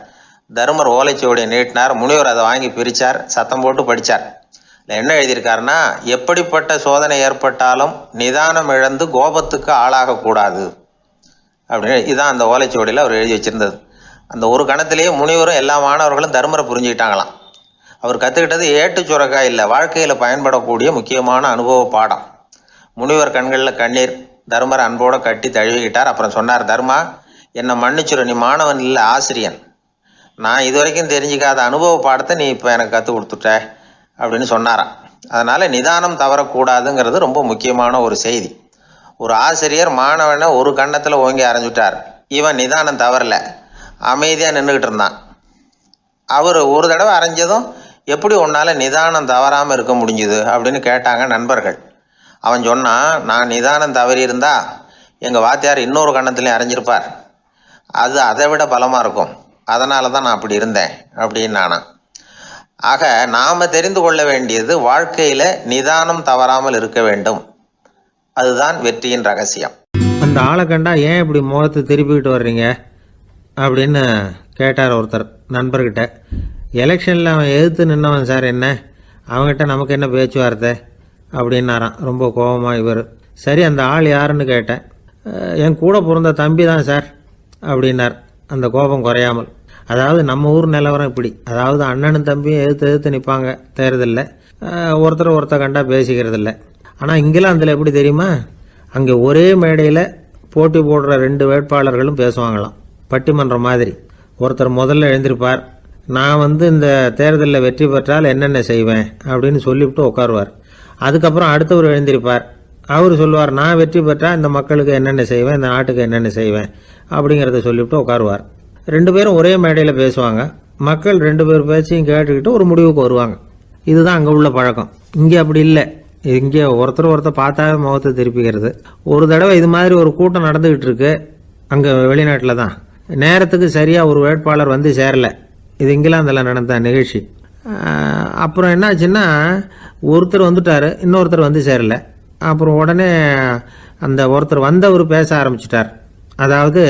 தருமர் ஓலைச்சுவடியை நீட்டினார். முனிவர் அதை வாங்கி பிரித்தார், சத்தம் போட்டு படித்தார். என்ன எழுதியிருக்காருன்னா, எப்படிப்பட்ட சோதனை ஏற்பட்டாலும் நிதானம் இழந்து கோபத்துக்கு ஆளாகக்கூடாது அப்படின்னு. இதுதான் அந்த ஓலைச்சுவடியில் அவர் எழுதி வச்சிருந்தது. அந்த ஒரு கணத்திலேயே முனிவரும் எல்லா மாணவர்களும் தருமரை புரிஞ்சுக்கிட்டாங்களாம். அவர் கற்றுக்கிட்டது ஏட்டு சுரக்காய் இல்லை, வாழ்க்கையில் பயன்படக்கூடிய முக்கியமான அனுபவ பாடம். முனிவர் கண்களில் கண்ணீர். தருமரை அன்போடு கட்டி தழுவிக்கிட்டார். அப்புறம் சொன்னார், தர்மா, என்னை மன்னிச்சுரு, நீ மாணவன் இல்லை, ஆசிரியன். நான் இது வரைக்கும் தெரிஞ்சிக்காத அனுபவ பாடத்தை நீ இப்போ எனக்கு கற்றுக் கொடுத்துட்ட அப்படின்னு சொன்னாராம். அதனால் நிதானம் தவறக்கூடாதுங்கிறது ரொம்ப முக்கியமான ஒரு செய்தி. ஒரு ஆசிரியர் மாணவனை ஒரு கன்னத்தில் ஓங்கி அரைஞ்சுட்டார். இவன் நிதானம் தவறல, அமைதியாக நின்றுக்கிட்டு இருந்தான். அவர் ஒரு தடவை அரைஞ்சதும் எப்படி உன்னால் நிதானம் தவறாமல் இருக்க முடிஞ்சுது அப்படின்னு கேட்டாங்க நண்பர்கள். அவன் சொன்னான், நான் நிதானம் தவறி இருந்தா எங்கள் வாத்தியார் இன்னொரு கன்னத்துலேயும் அரைஞ்சிருப்பார், அது அதை விட பலமாக இருக்கும், அதனால தான் நான் அப்படி இருந்தேன் அப்படின்னு நானா. ஆக நாம் தெரிந்து கொள்ள வேண்டியது, வாழ்க்கையில் நிதானம் தவறாமல் இருக்க வேண்டும். அதுதான் வெற்றியின் ரகசியம். அந்த ஆளை கண்டா ஏன் இப்படி முகத்தை திருப்பிக்கிட்டு வர்றீங்க அப்படின்னு கேட்டார் ஒருத்தர் நண்பர்கிட்ட. எலெக்ஷனில் அவன் எதிர்த்து நின்னவன் சார், என்ன அவங்ககிட்ட நமக்கு என்ன பேச்சுவார்த்தை அப்படின்னாரான் ரொம்ப கோபமாக இவர். சரி, அந்த ஆள் யாருன்னு கேட்டேன். என் கூட பிறந்த தம்பி தான் சார் அப்படின்னார் அந்த கோபம் குறையாமல். அதாவது நம்ம ஊர் நிலவரம் இப்படி, அதாவது அண்ணனும் தம்பியும் எதிர்த்து நிற்பாங்க தேர்தலில், ஒருத்தர் கண்டா பேசிக்கிறதில்ல. ஆனால் இங்கிலாந்தில் எப்படி தெரியுமா, அங்கே ஒரே மேடையில் போட்டி போடுற 2 வேட்பாளர்களும் பேசுவாங்களாம், பட்டிமன்றம் மாதிரி. ஒருத்தர் முதல்ல எழுந்திருப்பார், நான் இந்த தேர்தலில் வெற்றி பெற்றால் என்னென்ன செய்வேன் அப்படின்னு சொல்லிவிட்டு உட்காருவார். அதுக்கப்புறம் அடுத்தவர் எழுந்திருப்பார், அவர் சொல்லுவார், நான் வெற்றி பெற்றால் இந்த மக்களுக்கு என்னென்ன செய்வேன், இந்த நாட்டுக்கு என்னென்ன செய்வேன் அப்படிங்கிறத சொல்லிவிட்டு உட்காருவார். 2 பேரும் ஒரே மேடையில் பேசுவாங்க. மக்கள் 2 பேர் பேச்சையும் கேட்டுக்கிட்டு ஒரு முடிவுக்கு வருவாங்க. இதுதான் அங்கே உள்ள பழக்கம். இங்கே அப்படி இல்லை. இங்கே ஒருத்தர் பார்த்தாவே முகத்தை திருப்பிக்கிறது. ஒரு தடவை இது மாதிரி ஒரு கூட்டம் நடந்துகிட்டு இருக்கு அங்கே வெளிநாட்டில் தான். நேரத்துக்கு சரியாக ஒரு வேட்பாளர் வந்து சேரலை. இது இங்கிலாந்தில் நடந்த நிகழ்ச்சி. அப்புறம் என்னாச்சுன்னா, ஒருத்தர் வந்துட்டார், இன்னொருத்தர் வந்து சேரலை. அப்புறம் உடனே அந்த ஒருத்தர் வந்தவர் பேச ஆரம்பிச்சிட்டார். அதாவது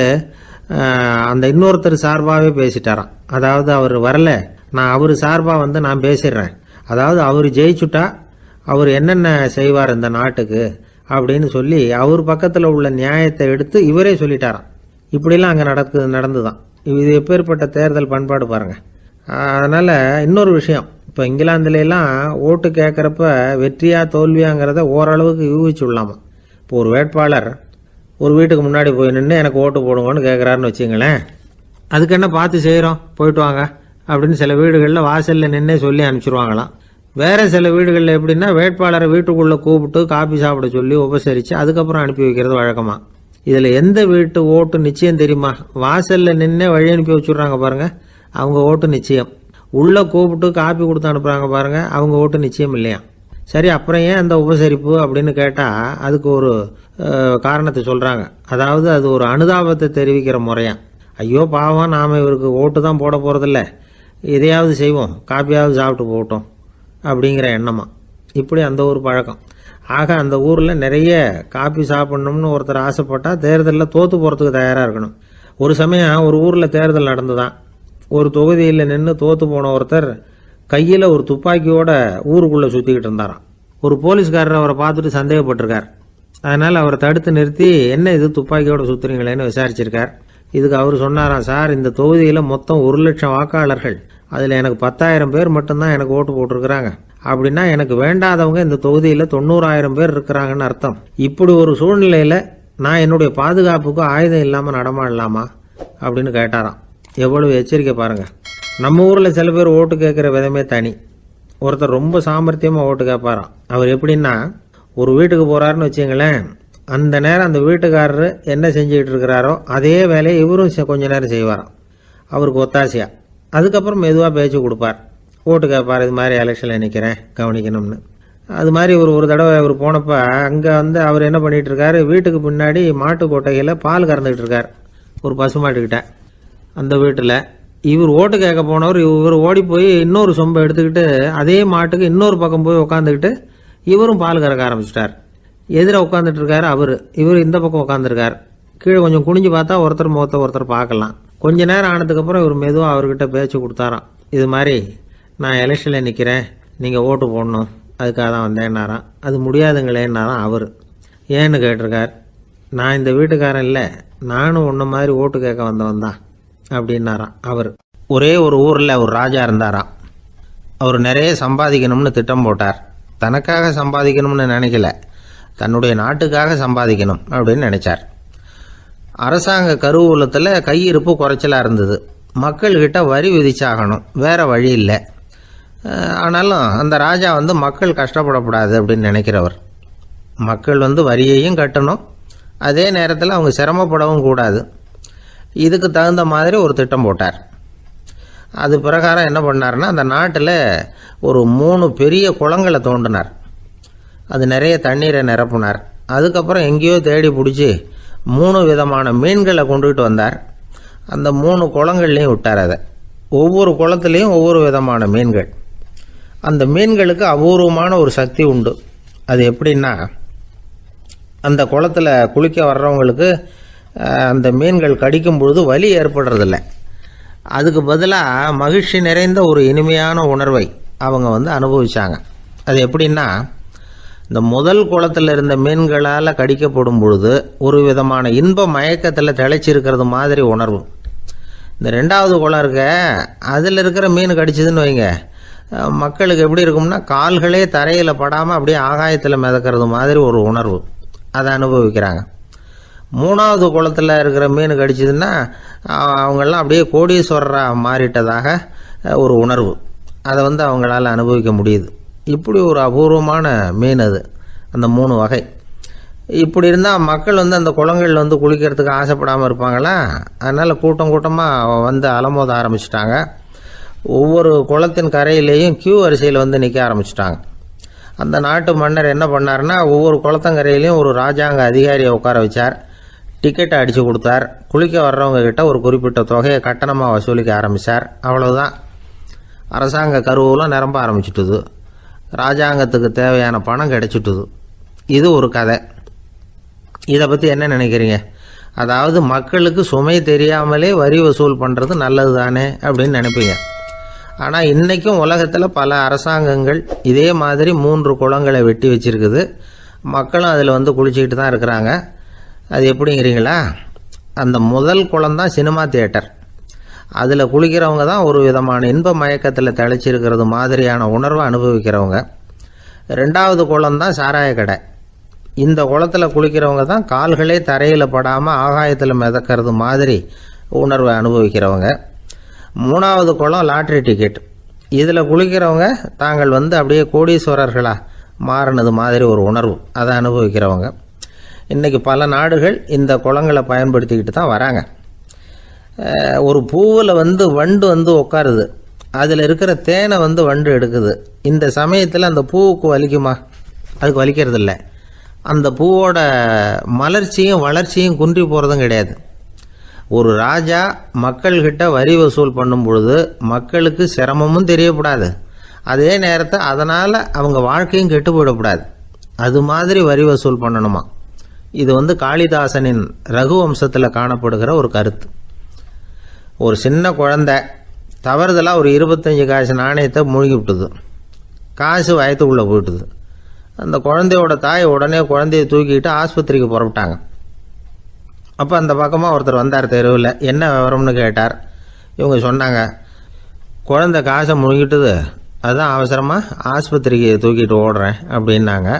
அந்த இன்னொருத்தர் சார்பாகவே பேசிட்டாராம். அதாவது அவர் வரல, நான் அவர் சார்பாக நான் பேசிடுறேன், அதாவது அவர் ஜெயிச்சுட்டா அவர் என்னென்ன செய்வார் இந்த நாட்டுக்கு அப்படின்னு சொல்லி அவர் பக்கத்தில் உள்ள நியாயத்தை எடுத்து இவரே சொல்லிட்டாராம். இப்படிலாம் அங்கே நடந்துதான். இது எப்பேற்பட்ட தேர்தல் பண்பாடு பாருங்க. அதனால் இன்னொரு விஷயம், இப்போ இங்கிலாந்துலாம் ஓட்டு கேட்குறப்ப வெற்றியா தோல்வியாங்கிறத ஓரளவுக்கு யூகிச்சுடலாமா. இப்போ ஒரு வேட்பாளர் ஒரு வீட்டுக்கு முன்னாடி போய் நின்று எனக்கு ஓட்டு போடுங்கன்னு கேட்குறாருன்னு வச்சுங்களேன், அதுக்கு என்ன பார்த்து செய்கிறோம், போயிட்டு வாங்க அப்படின்னு சில வீடுகளில் வாசலில் நின்னே சொல்லி அனுப்பிச்சிருவாங்களாம். வேறு சில வீடுகளில் எப்படின்னா, வேட்பாளரை வீட்டுக்குள்ளே கூப்பிட்டு காபி சாப்பிட சொல்லி உபசரித்து அதுக்கப்புறம் அனுப்பி வைக்கிறது வழக்கமாக. இதில் எந்த வீட்டு ஓட்டு நிச்சயம் தெரியுமா? வாசலில் நின்று வழி அனுப்பி வச்சுட்றாங்க பாருங்க, அவங்க ஓட்டு நிச்சயம். உள்ளே கூப்பிட்டு காப்பி கொடுத்து அனுப்புகிறாங்க பாருங்க, அவங்க ஓட்டு நிச்சயம் இல்லையா? சரி, அப்புறம் ஏன் அந்த உபசரிப்பு அப்படின்னு கேட்டால் அதுக்கு ஒரு காரணத்தை சொல்கிறாங்க. அதாவது அது ஒரு அனுதாபத்தை தெரிவிக்கிற முறையாம். ஐயோ பாவம், நாம் இவருக்கு ஓட்டு தான் போட போகிறதில்ல, எதையாவது செய்வோம், காப்பியாவது சாப்பிட்டு போட்டோம் அப்படிங்கிற எண்ணமா. இப்படி அந்த ஒரு பழக்கம். ஆக அந்த ஊரில் நிறைய காப்பி சாப்பிட்ணும்னு ஒருத்தர் ஆசைப்பட்டால் தேர்தலில் தோற்று போகிறதுக்கு தயாராக இருக்கணும். ஒரு சமயம் ஒரு ஊரில் தேர்தல் நடந்துதான். ஒரு தொகுதியில் நின்று தோற்று போன ஒருத்தர் கையில் ஒரு துப்பாக்கியோட ஊருக்குள்ளே சுற்றிக்கிட்டு இருந்தாராம். ஒரு போலீஸ்காரர் அவரை பார்த்துட்டு சந்தேகப்பட்டிருக்கார். அதனால் அவரை தடுத்து நிறுத்தி, என்ன இது துப்பாக்கியோட சுற்றுறீங்களேன்னு விசாரிச்சிருக்கார். இதுக்கு அவர் சொன்னாராம், சார், இந்த தொகுதியில் மொத்தம் 1,00,000 வாக்காளர்கள், அதில் எனக்கு 10,000 பேர் மட்டும்தான் எனக்கு ஓட்டு போட்டிருக்கிறாங்க. அப்படின்னா எனக்கு வேண்டாதவங்க இந்த தொகுதியில் 90,000 பேர் இருக்கிறாங்கன்னு அர்த்தம். இப்படி ஒரு சூழ்நிலையில் நான் என்னுடைய பாதுகாப்புக்கு ஆயுதம் இல்லாமல் நடமாடலாமா அப்படின்னு கேட்டாராம். எவ்வளவு எச்சரிக்கை பாருங்க. நம்ம ஊரில் சில பேர் ஓட்டு கேட்குற விதமே தனி. ஒருத்தர் ரொம்ப சாமர்த்தியமாக ஓட்டு கேட்பாராம். அவர் எப்படின்னா, ஒரு வீட்டுக்கு போகிறாருன்னு வச்சுங்களேன், அந்த நேரம் அந்த வீட்டுக்காரரு என்ன செஞ்சுக்கிட்டு இருக்கிறாரோ அதே வேலையை இவரும் கொஞ்ச நேரம் செய்வாராம், அவருக்கு ஒத்தாசையா. அதுக்கப்புறம் மெதுவாக பேச்சு கொடுப்பார், ஓட்டு கேட்பார், இது மாதிரி எலெக்ஷனில் நிற்கிறேன் கவனிக்கணும்னு. அது மாதிரி ஒரு தடவை அவர் போனப்போ அங்கே அவர் என்ன பண்ணிகிட்டு இருக்காரு, வீட்டுக்கு பின்னாடி மாட்டு கொட்டையில் பால் கறந்துக்கிட்டு இருக்கார் ஒரு பசுமாட்டுக்கிட்ட. அந்த வீட்டில் இவர் ஓட்டு கேட்க போனவர் இவர் ஓடி போய் இன்னொரு சொம்பை எடுத்துக்கிட்டு அதே மாட்டுக்கு இன்னொரு பக்கம் போய் உட்காந்துக்கிட்டு இவரும் பால் கறக்க ஆரம்பிச்சிட்டார். எதிர உட்காந்துட்டு இருக்காரு இவர் இந்த பக்கம் உட்காந்துருக்கார். கீழே கொஞ்சம் குனிஞ்சு பார்த்தா ஒருத்தர் முகத்தை ஒருத்தர் பார்க்கலாம். கொஞ்ச நேரம் ஆனதுக்கப்புறம் இவர் மெதுவாக அவர்கிட்ட பேச்சு கொடுத்தாராம். இது மாதிரி நான் எலெக்ஷனில் நிற்கிறேன், நீங்கள் ஓட்டு போடணும், அதுக்காக தான் வந்தேன்னாராம். அது முடியாதுங்களேன்னாராம் அவர். ஏன்னு கேட்டிருக்கார். நான் இந்த வீட்டுக்காரன் இல்லை, நானும் உன்ன மாதிரி ஓட்டு கேட்க வந்தவன் தான் அப்படின்னாராம் அவர். ஒரே ஒரு ஊரில் ஒரு ராஜா இருந்தாராம். அவர் நிறைய சம்பாதிக்கணும்னு திட்டம் போட்டார். தனக்காக சம்பாதிக்கணும்னு நினைக்கல, தன்னுடைய நாட்டுக்காக சம்பாதிக்கணும் அப்படின்னு நினைச்சார். அரசாங்க கருவூலத்தில் கையிருப்பு குறைச்சலாக இருந்தது. மக்கள்கிட்ட வரி விதிச்சாகணும், வேற வழி இல்லை. ஆனாலும் அந்த ராஜா மக்கள் கஷ்டப்படக்கூடாது அப்படின்னு நினைக்கிறவர். மக்கள் வரியையும் கட்டணும், அதே நேரத்தில் அவங்க சிரமப்படவும் கூடாது. இதுக்கு தகுந்த மாதிரி ஒரு திட்டம் போட்டார். அது பிரகாரம் என்ன பண்ணார்னா, அந்த நாட்டில் ஒரு 3 பெரிய குளங்களை தோண்டினார். அது நிறைய தண்ணீரை நிரப்புனார். அதுக்கப்புறம் எங்கேயோ தேடி பிடிச்சி 3 விதமான மீன்களை கொண்டுகிட்டு வந்தார். அந்த 3 குளங்கள்லையும் விட்டார். அதை ஒவ்வொரு குளத்துலேயும் ஒவ்வொரு விதமான மீன்கள். அந்த மீன்களுக்கு அபூர்வமான ஒரு சக்தி உண்டு. அது எப்படின்னா, அந்த குளத்தில் குளிக்க வர்றவங்களுக்கு அந்த மீன்கள் கடிக்கும் பொழுது வலி ஏற்படுறதில்ல. அதுக்கு பதிலாக மகிழ்ச்சி நிறைந்த ஒரு இனிமையான உணர்வை அவங்க அனுபவிச்சாங்க. அது எப்படின்னா, இந்த முதல் குளத்தில் இருந்த மீன்களால் கடிக்கப்படும் பொழுது ஒரு விதமான இன்ப மயக்கத்தில் திளைச்சிருக்கிறது மாதிரி உணர்வு. இந்த 2வது குளம் இருக்க, அதில் இருக்கிற மீன் கடிச்சதுன்னு வைங்க, மக்களுக்கு எப்படி இருக்கும்னா, கால்களே தரையில் படாமல் அப்படியே ஆகாயத்தில் மிதக்கிறது மாதிரி ஒரு உணர்வு, அதை அனுபவிக்கிறாங்க. 3வது குளத்தில் இருக்கிற மீன் கடிச்சதுன்னா அவங்கெல்லாம் அப்படியே கோடீஸ்வரராக மாறிட்டதாக ஒரு உணர்வு, அதை அவங்களால அனுபவிக்க முடியுது. இப்படி ஒரு அபூர்வமான மீன் அது, அந்த 3 வகை. இப்படி இருந்தால் மக்கள் அந்த குளங்கள் குளிக்கிறதுக்கு ஆசைப்படாமல் இருப்பாங்களா? அதனால் கூட்டம் கூட்டமாக அலமோத ஆரம்பிச்சிட்டாங்க. ஒவ்வொரு குளத்தின் கரையிலேயும் கியூ வரிசையில் நிற்க ஆரம்பிச்சிட்டாங்க. அந்த நாட்டு மன்னர் என்ன பண்ணார்னா, ஒவ்வொரு குளத்தங்கரையிலையும் ஒரு ராஜாங்க அதிகாரியை உட்கார வச்சார். டிக்கெட்டை அடித்து கொடுத்தார். குளிக்க வர்றவங்க கிட்ட ஒரு குறிப்பிட்ட தொகையை கட்டணமாக வசூலிக்க ஆரம்பித்தார். அவ்வளவுதான். அரசாங்க கருவூலம் நிரம்ப ஆரம்பிச்சுட்டுது. ராஜாங்கத்துக்கு தேவையான பணம் கிடைச்சிட்டுது. இது ஒரு கதை. இதை பற்றி என்ன நினைக்கிறீங்க? அதாவது மக்களுக்கு சுமை தெரியாமலே வரி வசூல் பண்ணுறது நல்லது தானே அப்படின்னு நினைப்பீங்க. ஆனால் இன்றைக்கும் உலகத்தில் பல அரசாங்கங்கள் இதே மாதிரி 3 குளங்களை வெட்டி வச்சிருக்குது. மக்களும் அதில் குளிச்சுக்கிட்டு தான் இருக்கிறாங்க. அது எப்படிங்கிறீங்களா? அந்த முதல் குளம் தான் சினிமா தியேட்டர். அதில் குளிக்கிறவங்க தான் ஒரு விதமான இன்ப மயக்கத்தில் திளைச்சிருக்கிறது மாதிரியான உணர்வை அனுபவிக்கிறவங்க. 2வது குளம் தான் சாராய கடை. இந்த குளத்தில் குளிக்கிறவங்க தான் கால்களே தரையில் படாமல் ஆகாயத்தில் மிதக்கிறது மாதிரி உணர்வை அனுபவிக்கிறவங்க. 3வது குளம் லாட்ரி டிக்கெட். இதில் குளிக்கிறவங்க தாங்கள் அப்படியே கோடீஸ்வரர்களாக மாறினது மாதிரி ஒரு உணர்வு, அதை அனுபவிக்கிறவங்க. இன்றைக்கி பல நாடுகள் இந்த குளங்களை பயன்படுத்திக்கிட்டு தான் வராங்க. ஒரு பூவில் வண்டு உட்காருது, அதில் இருக்கிற தேனை வண்டு எடுக்குது. இந்த சமயத்தில் அந்த பூவுக்கு வலிக்குமா? அதுக்கு வலிக்கிறது இல்லை. அந்த பூவோட மலர்ச்சியும் வளர்ச்சியும் குன்றி போகிறதும் கிடையாது. ஒரு ராஜா மக்கள்கிட்ட வரி வசூல் பண்ணும் பொழுது மக்களுக்கு சிரமமும் தெரியக்கூடாது, அதே நேரத்தை அதனால் அவங்க வாழ்க்கையும் கெட்டு போயிடக்கூடாது. அது மாதிரி வரி வசூல் பண்ணணுமா. இது காளிதாசனின் ரகுவம்சத்தில் காணப்படுகிற ஒரு கருத்து. ஒரு சின்ன குழந்தை தவறுதலாக ஒரு 25 காசு நாணயத்தை மூழ்கி விட்டுது. காசு வயத்துக்குள்ளே போயிட்டுது. அந்த குழந்தையோட தாய் உடனே குழந்தைய தூக்கிட்டு ஆஸ்பத்திரிக்கு புறப்பட்டாங்க. அப்போ அந்த பக்கமாக ஒருத்தர் வந்தார் தெருவில். என்ன விவரம்னு கேட்டார். இவங்க சொன்னாங்க, குழந்தை காசை முழுங்கிட்டுது, அதுதான் அவசரமாக ஆஸ்பத்திரிக்கு தூக்கிட்டு ஓடுறேன் அப்படின்னாங்க.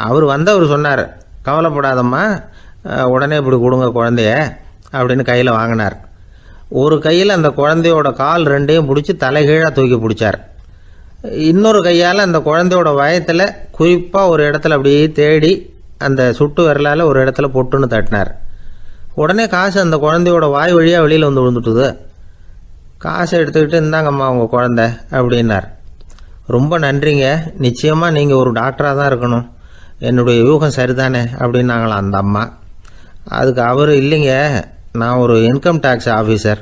அவர் சொன்னார், கவலைப்படாதம்மா, உடனே இப்படி கொடுங்க குழந்தைய அப்படின்னு கையில் வாங்கினார். ஒரு கையில் அந்த குழந்தையோட கால் ரெண்டையும் பிடிச்சி தலைகீழாக தூக்கி பிடிச்சார். இன்னொரு கையால் அந்த குழந்தையோட வயத்தில் குறிப்பாக ஒரு இடத்துல அப்படியே தேடி அந்த சுட்டு விரலால் ஒரு இடத்துல பொட்டுன்னு தட்டினார். உடனே காசு அந்த குழந்தையோட வாய் வழியாக வெளியில் விழுந்துட்டுது. காசை எடுத்துக்கிட்டு இருந்தாங்கம்மா உங்கள் குழந்தை அப்படின்னார். ரொம்ப நன்றிங்க, நிச்சயமாக நீங்கள் ஒரு டாக்டராக தான் இருக்கணும், என்னுடைய யூகம் சரிதானே அப்படின்னாங்களாம் அந்த அம்மா. அதுக்கு அவர், இல்லைங்க, நான் ஒரு இன்கம் டேக்ஸ் ஆஃபீஸர்,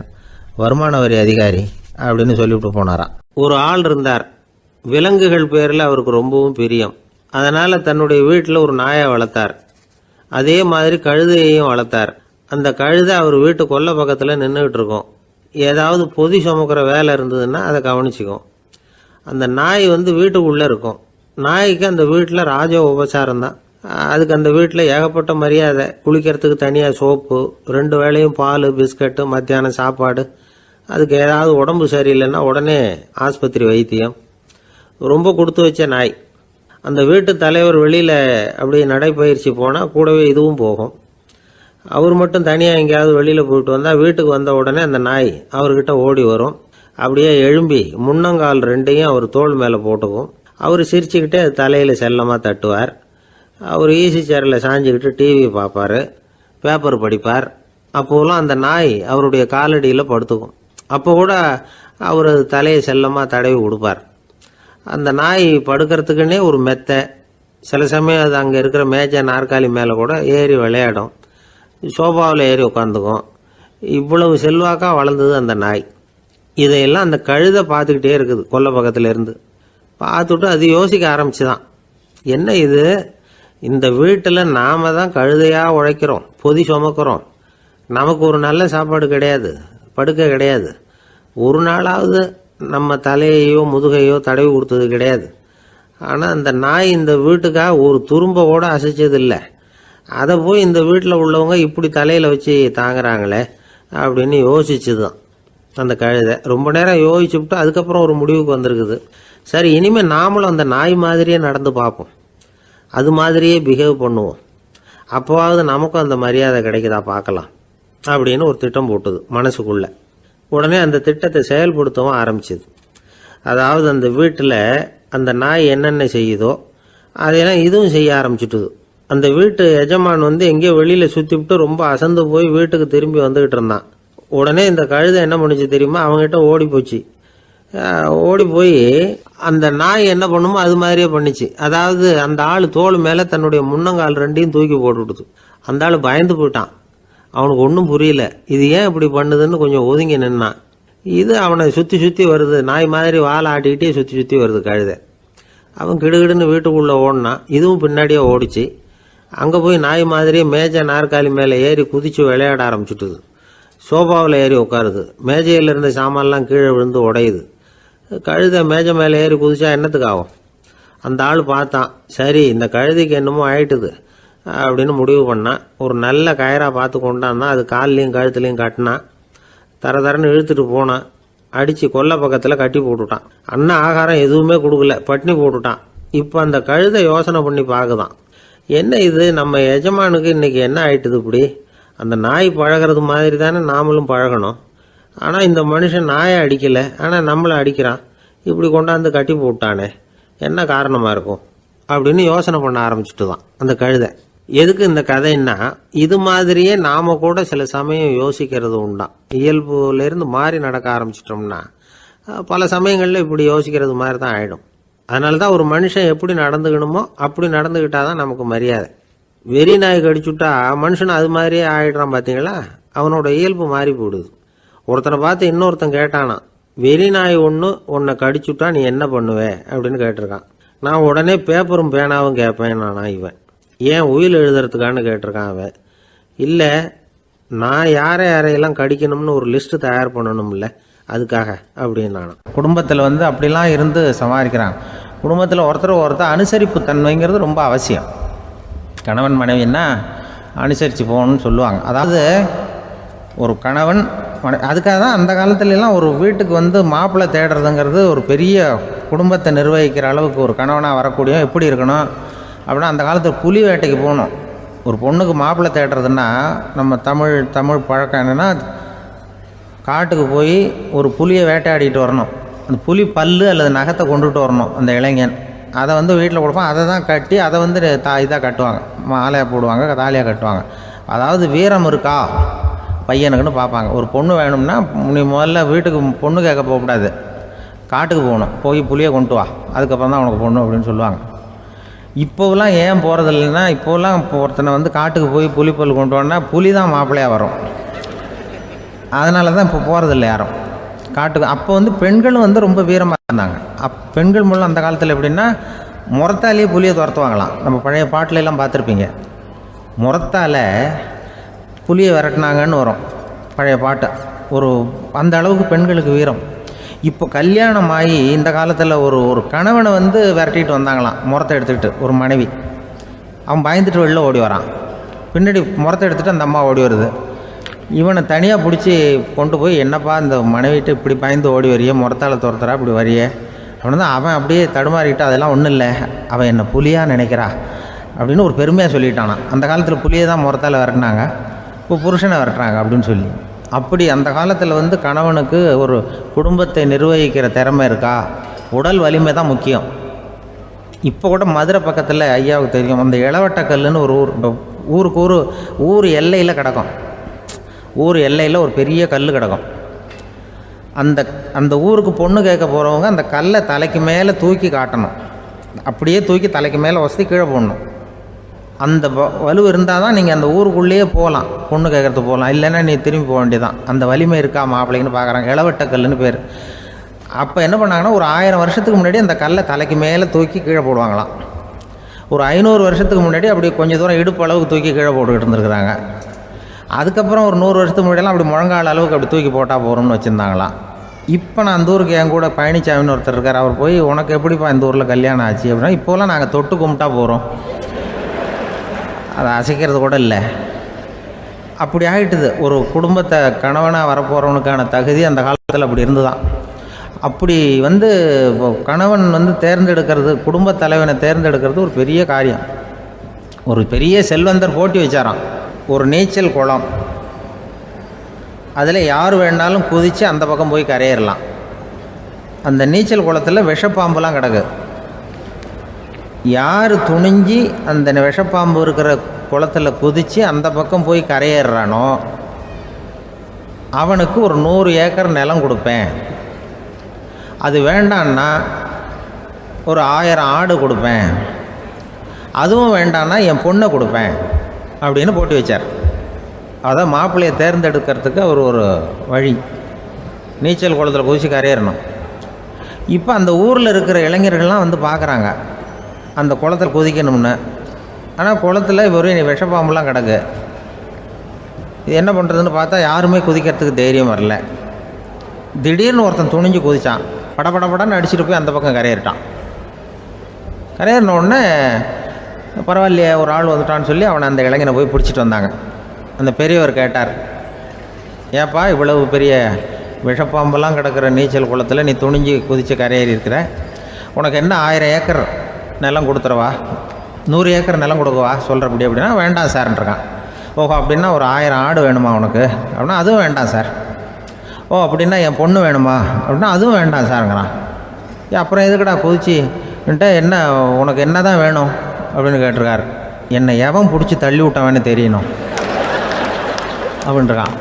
வருமான வரி அதிகாரி அப்படின்னு சொல்லிவிட்டு போனாராம். ஒரு ஆள் இருந்தார், விலங்குகள் பேரில் அவருக்கு ரொம்பவும் பிரியம். அதனால் தன்னுடைய வீட்டில் ஒரு நாயை வளர்த்தார். அதே மாதிரி கழுதையையும் வளர்த்தார். அந்த கழுதை அவர் வீட்டு கொல்லை பக்கத்தில் நின்றுக்கிட்டு இருக்கும். ஏதாவது பொதி சுமக்கிற வேலை இருந்ததுன்னா அதை கவனிச்சிக்கும். அந்த நாய் வீட்டுக்குள்ளே இருக்கும். நாய்க்கு அந்த வீட்டில் ராஜ உபசாரம் தான். அதுக்கு அந்த வீட்டில் ஏகப்பட்ட மரியாதை. குளிக்கிறதுக்கு தனியாக சோப்பு, 2 வேளையும் பால், பிஸ்கட்டு, மத்தியானம் சாப்பாடு. அதுக்கு ஏதாவது உடம்பு சரியில்லைன்னா உடனே ஆஸ்பத்திரி வைத்தியம். ரொம்ப கொடுத்து வச்ச நாய். அந்த வீட்டு தலைவர் வெளியில் அப்படியே நடைப்பயிற்சி போனால் கூடவே இதுவும் போகும். அவர் மட்டும் தனியாக எங்கேயாவது வெளியில் போயிட்டு வந்தால் வீட்டுக்கு வந்த உடனே அந்த நாய் அவர்கிட்ட ஓடி வரும். அப்படியே எழும்பி முன்னங்கால் 2ஐயும் அவர் தோள் மேலே போட்டுக்கும். அவர் சிரிச்சுக்கிட்டே அது தலையில் செல்லமாக தட்டுவார். அவர் ஈசி சேரில் சாஞ்சிக்கிட்டு டிவி பார்ப்பார், பேப்பர் படிப்பார். அப்போலாம் அந்த நாய் அவருடைய காலடியில் படுத்துக்கும். அப்போ கூட அவர் அது தலையை செல்லமாக தடவி கொடுப்பார். அந்த நாய் படுக்கிறதுக்குன்னே ஒரு மெத்தை, சில சமயம் அது அங்கே இருக்கிற மேஜை நாற்காலி மேலே கூட ஏறி விளையாடும், சோபாவில் ஏறி உட்காந்துக்கும். இவ்வளவு செல்வாக்காக வளர்ந்தது அந்த நாய். இதையெல்லாம் அந்த கழுதை பார்த்துக்கிட்டே இருக்குது கொல்லை பக்கத்தில் இருந்து. பார்த்துட்டு அது யோசிக்க ஆரம்பிச்சுதான், என்ன இது, இந்த வீட்டில் நாம தான் கழுதையாக உழைக்கிறோம், பொதி சுமக்கிறோம், நமக்கு ஒரு நல்ல சாப்பாடு கிடையாது, படுக்கை கிடையாது, ஒரு நாளாவது நம்ம தலையையோ முதுகையோ தடவி கொடுத்தது கிடையாது. ஆனால் அந்த நாய் இந்த வீட்டுக்காக ஒரு துரும்ப கூட அசைச்சதில்லை. அதை போய் இந்த வீட்டில் உள்ளவங்க இப்படி தலையில் வச்சு தாங்குறாங்களே அப்படின்னு யோசிச்சுதான் அந்த கழுதை. ரொம்ப நேரம் யோசிச்சுவிட்டு அதுக்கப்புறம் ஒரு முடிவுக்கு வந்திருக்குது. சரி, இனிமேல் நாமளும் அந்த நாய் மாதிரியே நடந்து பார்ப்போம், அது மாதிரியே பிஹேவ் பண்ணுவோம், அப்போவாவது நமக்கும் அந்த மரியாதை கிடைக்குதா பார்க்கலாம் அப்படின்னு ஒரு திட்டம் போட்டுது மனசுக்குள்ள. உடனே அந்த திட்டத்தை செயல்படுத்தவும் ஆரம்பிச்சுது. அதாவது அந்த வீட்டில் அந்த நாய் என்னென்ன செய்யுதோ அதையெல்லாம் இதுவும் செய்ய ஆரம்பிச்சுட்டுது. அந்த வீட்டு எஜமான் எங்கேயோ வெளியில் சுற்றிவிட்டு ரொம்ப அசந்து போய் வீட்டுக்கு திரும்பி வந்துக்கிட்டு இருந்தான். உடனே இந்த கழுதை என்ன பண்ணுச்சு தெரியுமா, அவங்ககிட்ட ஓடி போச்சு. ஓடி போய் அந்த நாய் என்ன பண்ணுமோ அது மாதிரியே பண்ணிச்சு. அதாவது அந்த ஆள் தோள் மேலே தன்னுடைய முன்னங்கால் 2ஐயும் தூக்கி போட்டுவிடுது. அந்த ஆள் பயந்து போயிட்டான். அவனுக்கு ஒன்றும் புரியல, இது ஏன் இப்படி பண்ணுதுன்னு கொஞ்சம் ஒதுங்கி நின்னான். இது அவனை சுற்றி சுற்றி வருது, நாய் மாதிரி வாழை ஆட்டிக்கிட்டே சுற்றி சுற்றி வருது கழுதை. அவன் கிடுகிடுன்னு வீட்டுக்குள்ளே ஓடினான். இதுவும் பின்னாடியே ஓடிச்சு. அங்கே போய் நாய் மாதிரியே மேஜை நாற்காலி மேலே ஏறி குதித்து விளையாட ஆரம்பிச்சுட்டுது. சோபாவில் ஏறி உட்காருது. மேஜையில் இருந்த சாமான்லாம் கீழே விழுந்து உடையுது. கழுதை மேஜை மேலே ஏறி குதிச்சா என்னத்துக்கு ஆகும்? அந்த ஆள் பார்த்தான், சரி இந்த கழுதைக்கு என்னமோ ஆயிட்டுது அப்படின்னு முடிவு பண்ணான். ஒரு நல்ல கயிறாக பார்த்து கொண்டான்னா அது கால்லையும் கழுத்துலையும் கட்டினான். தரன்னு இழுத்துட்டு போனான். அடித்து கொல்லை பக்கத்தில் கட்டி போட்டுட்டான். அண்ணன் ஆகாரம் எதுவுமே கொடுக்கல, பட்னி போட்டுட்டான். இப்போ அந்த கழுதை யோசனை பண்ணி பார்க்குதான், என்ன இது, நம்ம எஜமானுக்கு இன்னைக்கு என்ன ஆயிட்டுது இப்படி? அந்த நாய் பழகிறது மாதிரி தானே நாமளும் பழகணும். ஆனால் இந்த மனுஷன் நாயை அடிக்கலை, ஆனால் நம்மளை அடிக்கிறான். இப்படி கொண்டாந்து கட்டி போட்டானே, என்ன காரணமாக இருக்கும் அப்படின்னு யோசனை பண்ண ஆரம்பிச்சுட்டு தான் அந்த கழுதை. எதுக்கு இந்த கதைன்னா, இது மாதிரியே நாம கூட சில சமயம் யோசிக்கிறது உண்டாம். இயல்புலேருந்து மாறி நடக்க ஆரம்பிச்சிட்டோம்னா பல சமயங்களில் இப்படி யோசிக்கிறது மாதிரி தான் ஆகிடும். அதனால தான் ஒரு மனுஷன் எப்படி நடந்துக்கணுமோ அப்படி நடந்துக்கிட்டாதான் நமக்கு மரியாதை. வெறி நாய் கடிச்சுட்டா மனுஷன் அது மாதிரியே ஆகிடுறான். பார்த்தீங்களா, அவனோட இயல்பு மாறி போடுது. ஒருத்தனை பார்த்து இன்னொருத்தன் கேட்டானா, வெறி நாய் ஒன்று உன்னை கடிச்சுட்டா நீ என்ன பண்ணுவே அப்படின்னு கேட்டிருக்கான். நான் உடனே பேப்பரும் பேனாவும் கேட்பேன் நானா இவன். ஏன் உயில் எழுதுறதுக்கான்னு கேட்டிருக்கான் அவன். இல்லை, நான் யாரையெல்லாம் கடிக்கணும்னு ஒரு லிஸ்ட்டு தயார் பண்ணணும்ல, அதுக்காக அப்படின்னு நான். குடும்பத்தில் அப்படிலாம் இருந்து சமாளிக்கிறாங்க. குடும்பத்தில் ஒருத்தர் அனுசரிப்பு தன்மைங்கிறது ரொம்ப அவசியம். கணவன் மனைவின்னா அனுசரித்து போகணும்னு சொல்லுவாங்க. அதாவது ஒரு கணவன் அதுக்காக தான் அந்த காலத்துலலாம் ஒரு வீட்டுக்கு மாப்பிள்ளை தேடுறதுங்கிறது ஒரு பெரிய குடும்பத்தை நிர்வகிக்கிற அளவுக்கு ஒரு கணவனாக வரக்கூடிய எப்படி இருக்கணும் அப்படின்னா, அந்த காலத்தில் புலி வேட்டைக்கு போகணும். ஒரு பொண்ணுக்கு மாப்பிள்ளை தேடுறதுன்னா நம்ம தமிழ் பழக்கம் என்னென்னா, காட்டுக்கு போய் ஒரு புலியை வேட்டையாடிட்டு வரணும். அந்த புலி பல்லு அல்லது நகத்தை கொண்டுட்டு வரணும் அந்த இளைஞன். அதை வீட்டில் கொடுப்பான். அதை தான் கட்டி அதை இதாக கட்டுவாங்க, மாலையாக போடுவாங்க, தாலியாக கட்டுவாங்க. அதாவது வீரம் இருக்கா பையனுக்குன்னு பார்ப்பாங்க. ஒரு பொண்ணு வேணும்னா நீ முதல்ல வீட்டுக்கு பொண்ணு கேட்க போகக்கூடாது, காட்டுக்கு போகணும். போய் புலியை கொண்டு வா, அதுக்கப்புறம் தான் உனக்கு பொண்ணு அப்படின்னு சொல்லுவாங்க. இப்போலாம் ஏன் போகிறது இல்லைன்னா, இப்போலாம் ஒருத்தனை காட்டுக்கு போய் புலிப்பல் கொண்டு வான்னா புலி தான் மாப்பிள்ளையாக வரும். அதனால தான் இப்போ போகிறதில்ல யாரும் காட்டுக்கு. அப்போ பெண்களும் ரொம்ப வீரமாக இருந்தாங்க. பெண்கள் மூலம் அந்த காலத்தில் எப்படின்னா, முறத்தாலேயே புலியை துரத்துவாங்களாம். நம்ம பழைய பாட்டிலெல்லாம் பார்த்துருப்பீங்க. முறத்தால் புலியை விரட்டினாங்கன்னு வரும் பழைய பாட்டு. அந்த அளவுக்கு பெண்களுக்கு வீரம். இப்போ கல்யாணம் ஆகி இந்த காலத்தில் ஒரு கணவனை விரட்டிட்டு வந்தாங்களாம் முறத்தை எடுத்துக்கிட்டு. ஒரு மனைவி அவன் பயந்துட்டு வெளில ஓடி வரான். பின்னாடி முறத்தை எடுத்துகிட்டு அந்த அம்மா ஓடி வருது. இவனை தனியாக பிடிச்சி கொண்டு போய், என்னப்பா இந்த மனைவிட்டு இப்படி பயந்து ஓடி வரைய, முறத்தால் துரத்துறா இப்படி வரைய அப்படின்னா, அவன் அப்படியே தடுமாறிக்கிட்டு, அதெல்லாம் ஒன்றும் இல்லை, அவன் என்ன புலியாக நினைக்கிறா அப்படின்னு ஒரு பெருமையாக சொல்லிட்டானான். அந்த காலத்தில் புலியை தான் முறத்தால் விரட்டினாங்க, இப்போ புருஷனை விரட்டுறாங்க அப்படின்னு சொல்லி. அப்படி அந்த காலத்தில் கணவனுக்கு ஒரு குடும்பத்தை நிர்வகிக்கிற திறமை இருக்கா, உடல் வலிமை தான் முக்கியம். இப்போ கூட மதுரை பக்கத்தில் ஐயாவுக்கு தெரியும், அந்த இளவட்டக்கல்லுன்னு ஒரு ஊருக்கு ஊர் எல்லையில் கிடக்கும். ஊர் எல்லையில் ஒரு பெரிய கல் கிடக்கும். அந்த ஊருக்கு பொண்ணு கேட்க போகிறவங்க அந்த கல்லை தலைக்கு மேலே தூக்கி காட்டணும். அப்படியே தூக்கி தலைக்கு மேலே வசதி கீழே போடணும். அந்த வலு இருந்தால் தான் நீங்கள் அந்த ஊருக்குள்ளேயே போகலாம், பொண்ணு கேட்குறதுக்கு போகலாம். இல்லைன்னா நீ திரும்பி போக வேண்டியதான். அந்த வலிமை இருக்கா மாப்பிள்ளைன்னு பார்க்குறாங்க. இளவட்டக்கல்லுன்னு பேர். அப்போ என்ன பண்ணாங்கன்னா, ஒரு 1000 வருஷத்துக்கு முன்னாடி அந்த கல்லை தலைக்கு மேலே தூக்கி கீழே போடுவாங்களாம். ஒரு 500 வருஷத்துக்கு முன்னாடி அப்படி கொஞ்சம் தூரம் இடுப்பு அளவுக்கு தூக்கி கீழே போட்டுக்கிட்டு இருந்துருக்குறாங்க. அதுக்கப்புறம் ஒரு 100 வருஷத்துக்கு முன்னாடியெல்லாம் அப்படி முழங்கால் அளவுக்கு அப்படி தூக்கி போட்டால் போகிறோம்னு வச்சுருந்தாங்களாம். இப்போ நான் அந்த ஊருக்கு என் கூட பழனிசாமின்னு ஒருத்தர் இருக்கார். அவர் போய், உனக்கு எப்படிப்பா இந்த ஊரில் கல்யாணம் ஆச்சு அப்படின்னா, இப்போலாம் நாங்கள் தொட்டு கும்பிட்டா போகிறோம், அதை அசைக்கிறது கூட இல்லை. அப்படி ஆகிட்டுது. ஒரு குடும்பத்தை கணவனாக வரப்போகிறவனுக்கான தகுதி அந்த காலத்தில் அப்படி இருந்து தான். அப்படி கணவன் தேர்ந்தெடுக்கிறது, குடும்பத் தலைவனை தேர்ந்தெடுக்கிறது ஒரு பெரிய காரியம். ஒரு பெரிய செல்வந்தர் போட்டி வச்சாராம். ஒரு நீச்சல் குளம், அதில் யார் வேணாலும் குதித்து அந்த பக்கம் போய் கரையேறலாம். அந்த நீச்சல் குளத்தில் விஷப்பாம்புலாம் கிடக்கு. யார் துணிஞ்சி அந்த விஷப்பாம்பு இருக்கிற குளத்தில் குதித்து அந்த பக்கம் போய் கரையேறானோ அவனுக்கு ஒரு 100 ஏக்கர் நிலம் கொடுப்பேன். அது வேண்டான்னா ஒரு 1000 ஆடு கொடுப்பேன். அதுவும் வேண்டான்னா என் பொண்ணை கொடுப்பேன் அப்படின்னு போட்டி வச்சார். அதான் மாப்பிள்ளையை தேர்ந்தெடுக்கிறதுக்கு அவர் ஒரு வழி, நீச்சல் குளத்தில் குதிச்சு கரையேறணும். இப்போ அந்த ஊரில் இருக்கிற இளைஞர்கள்லாம் பார்க்குறாங்க அந்த குளத்தில் குதிக்கணும்னு. ஆனால் குளத்தில் வெறும் விஷப்பாம்பெலாம் கிடக்கு. இது என்ன பண்ணுறதுன்னு பார்த்தா யாருமே குதிக்கிறதுக்கு தைரியம் வரல. திடீர்னு ஒருத்தன் துணிஞ்சு குதித்தான். படபடன்னு அடிச்சுட்டு போய் அந்த பக்கம் கரையேறிட்டான். கரையேறின உடனே பரவாயில்லையே ஒரு ஆள் வந்துட்டான்னு சொல்லி அவனை அந்த இளைஞனை போய் பிடிச்சிட்டு வந்தாங்க. அந்த பெரியவர் கேட்டார், ஏப்பா இவ்வளவு பெரிய விஷப்பாம்பெல்லாம் கிடக்கிற நீச்சல் குளத்தில் நீ துணிஞ்சு குதித்து கரையேறி இருக்கிற, உனக்கு என்ன 1000 ஏக்கர் நிலம் கொடுத்துறவா, 100 ஏக்கர் நிலம் கொடுக்கவா சொல்கிறப்படி அப்படின்னா, வேண்டாம் சார்ன்றான். ஓஹோ அப்படின்னா ஒரு 1000 ஆடு வேணுமா உனக்கு அப்படின்னா, அதுவும் வேண்டாம் சார். ஓ அப்படின்னா என் பொண்ணு வேணுமா அப்படின்னா, அதுவும் வேண்டாம் சாருங்கிறான். அப்புறம் எதுக்குடா குதிச்சுன்ட்டு, என்ன உனக்கு என்ன தான் வேணும் அப்படின்னு கேட்டிருக்காரு. என்னை எவன் பிடிச்சி தள்ளி விட்டவன்னு தெரியணும் அப்படின்றான்.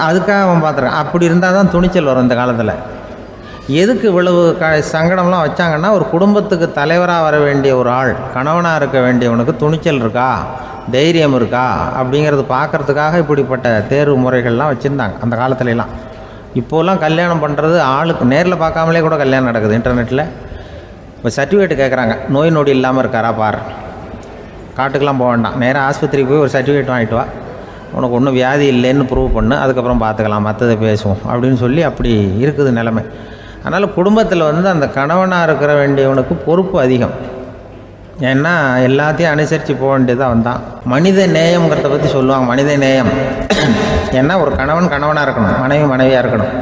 அதுக்காக அவன் பார்த்துருக்கான். அப்படி இருந்தால் தான் துணிச்சல் வரும் இந்த காலத்தில். எதுக்கு இவ்வளவு சங்கடம்லாம் வச்சாங்கன்னா, ஒரு குடும்பத்துக்கு தலைவராக வர வேண்டிய ஒரு ஆள், கணவனாக இருக்க வேண்டியவனுக்கு துணிச்சல் இருக்கா, தைரியம் இருக்கா அப்படிங்கிறது பார்க்குறதுக்காக இப்படிப்பட்ட தேர்வு முறைகள்லாம் வச்சுருந்தாங்க அந்த காலத்துலலாம். இப்போலாம் கல்யாணம் பண்ணுறது ஆளுக்கு நேரில் பார்க்காமலே கூட கல்யாணம் நடக்குது இன்டர்நெட்டில். இப்போ சர்டிஃபிகேட் கேட்குறாங்க, நோய் நொடி இல்லாமல் இருக்காரா பார். காட்டுக்கெலாம் போக வேண்டாம், நேராக ஆஸ்பத்திரிக்கு போய் ஒரு சர்டிஃபிகேட் வாங்கிட்டு வா, உனக்கு ஒன்றும் வியாதி இல்லைன்னு ப்ரூவ் பண்ணு, அதுக்கப்புறம் பார்த்துக்கலாம், மற்றதை பேசுவோம் அப்படின்னு சொல்லி அப்படி இருக்குது நிலைமை. அதனால் குடும்பத்தில் அந்த கணவனாக இருக்கிற வேண்டியவனுக்கு பொறுப்பு அதிகம். ஏன்னா எல்லாத்தையும் அனுசரித்து போக வேண்டியதாக வந்தான். மனித நேயம்ங்கிறத பற்றி சொல்லுவாங்க. மனித நேயம் ஏன்னா ஒரு கணவன் கணவனாக இருக்கணும், மனைவி மனைவியாக இருக்கணும்.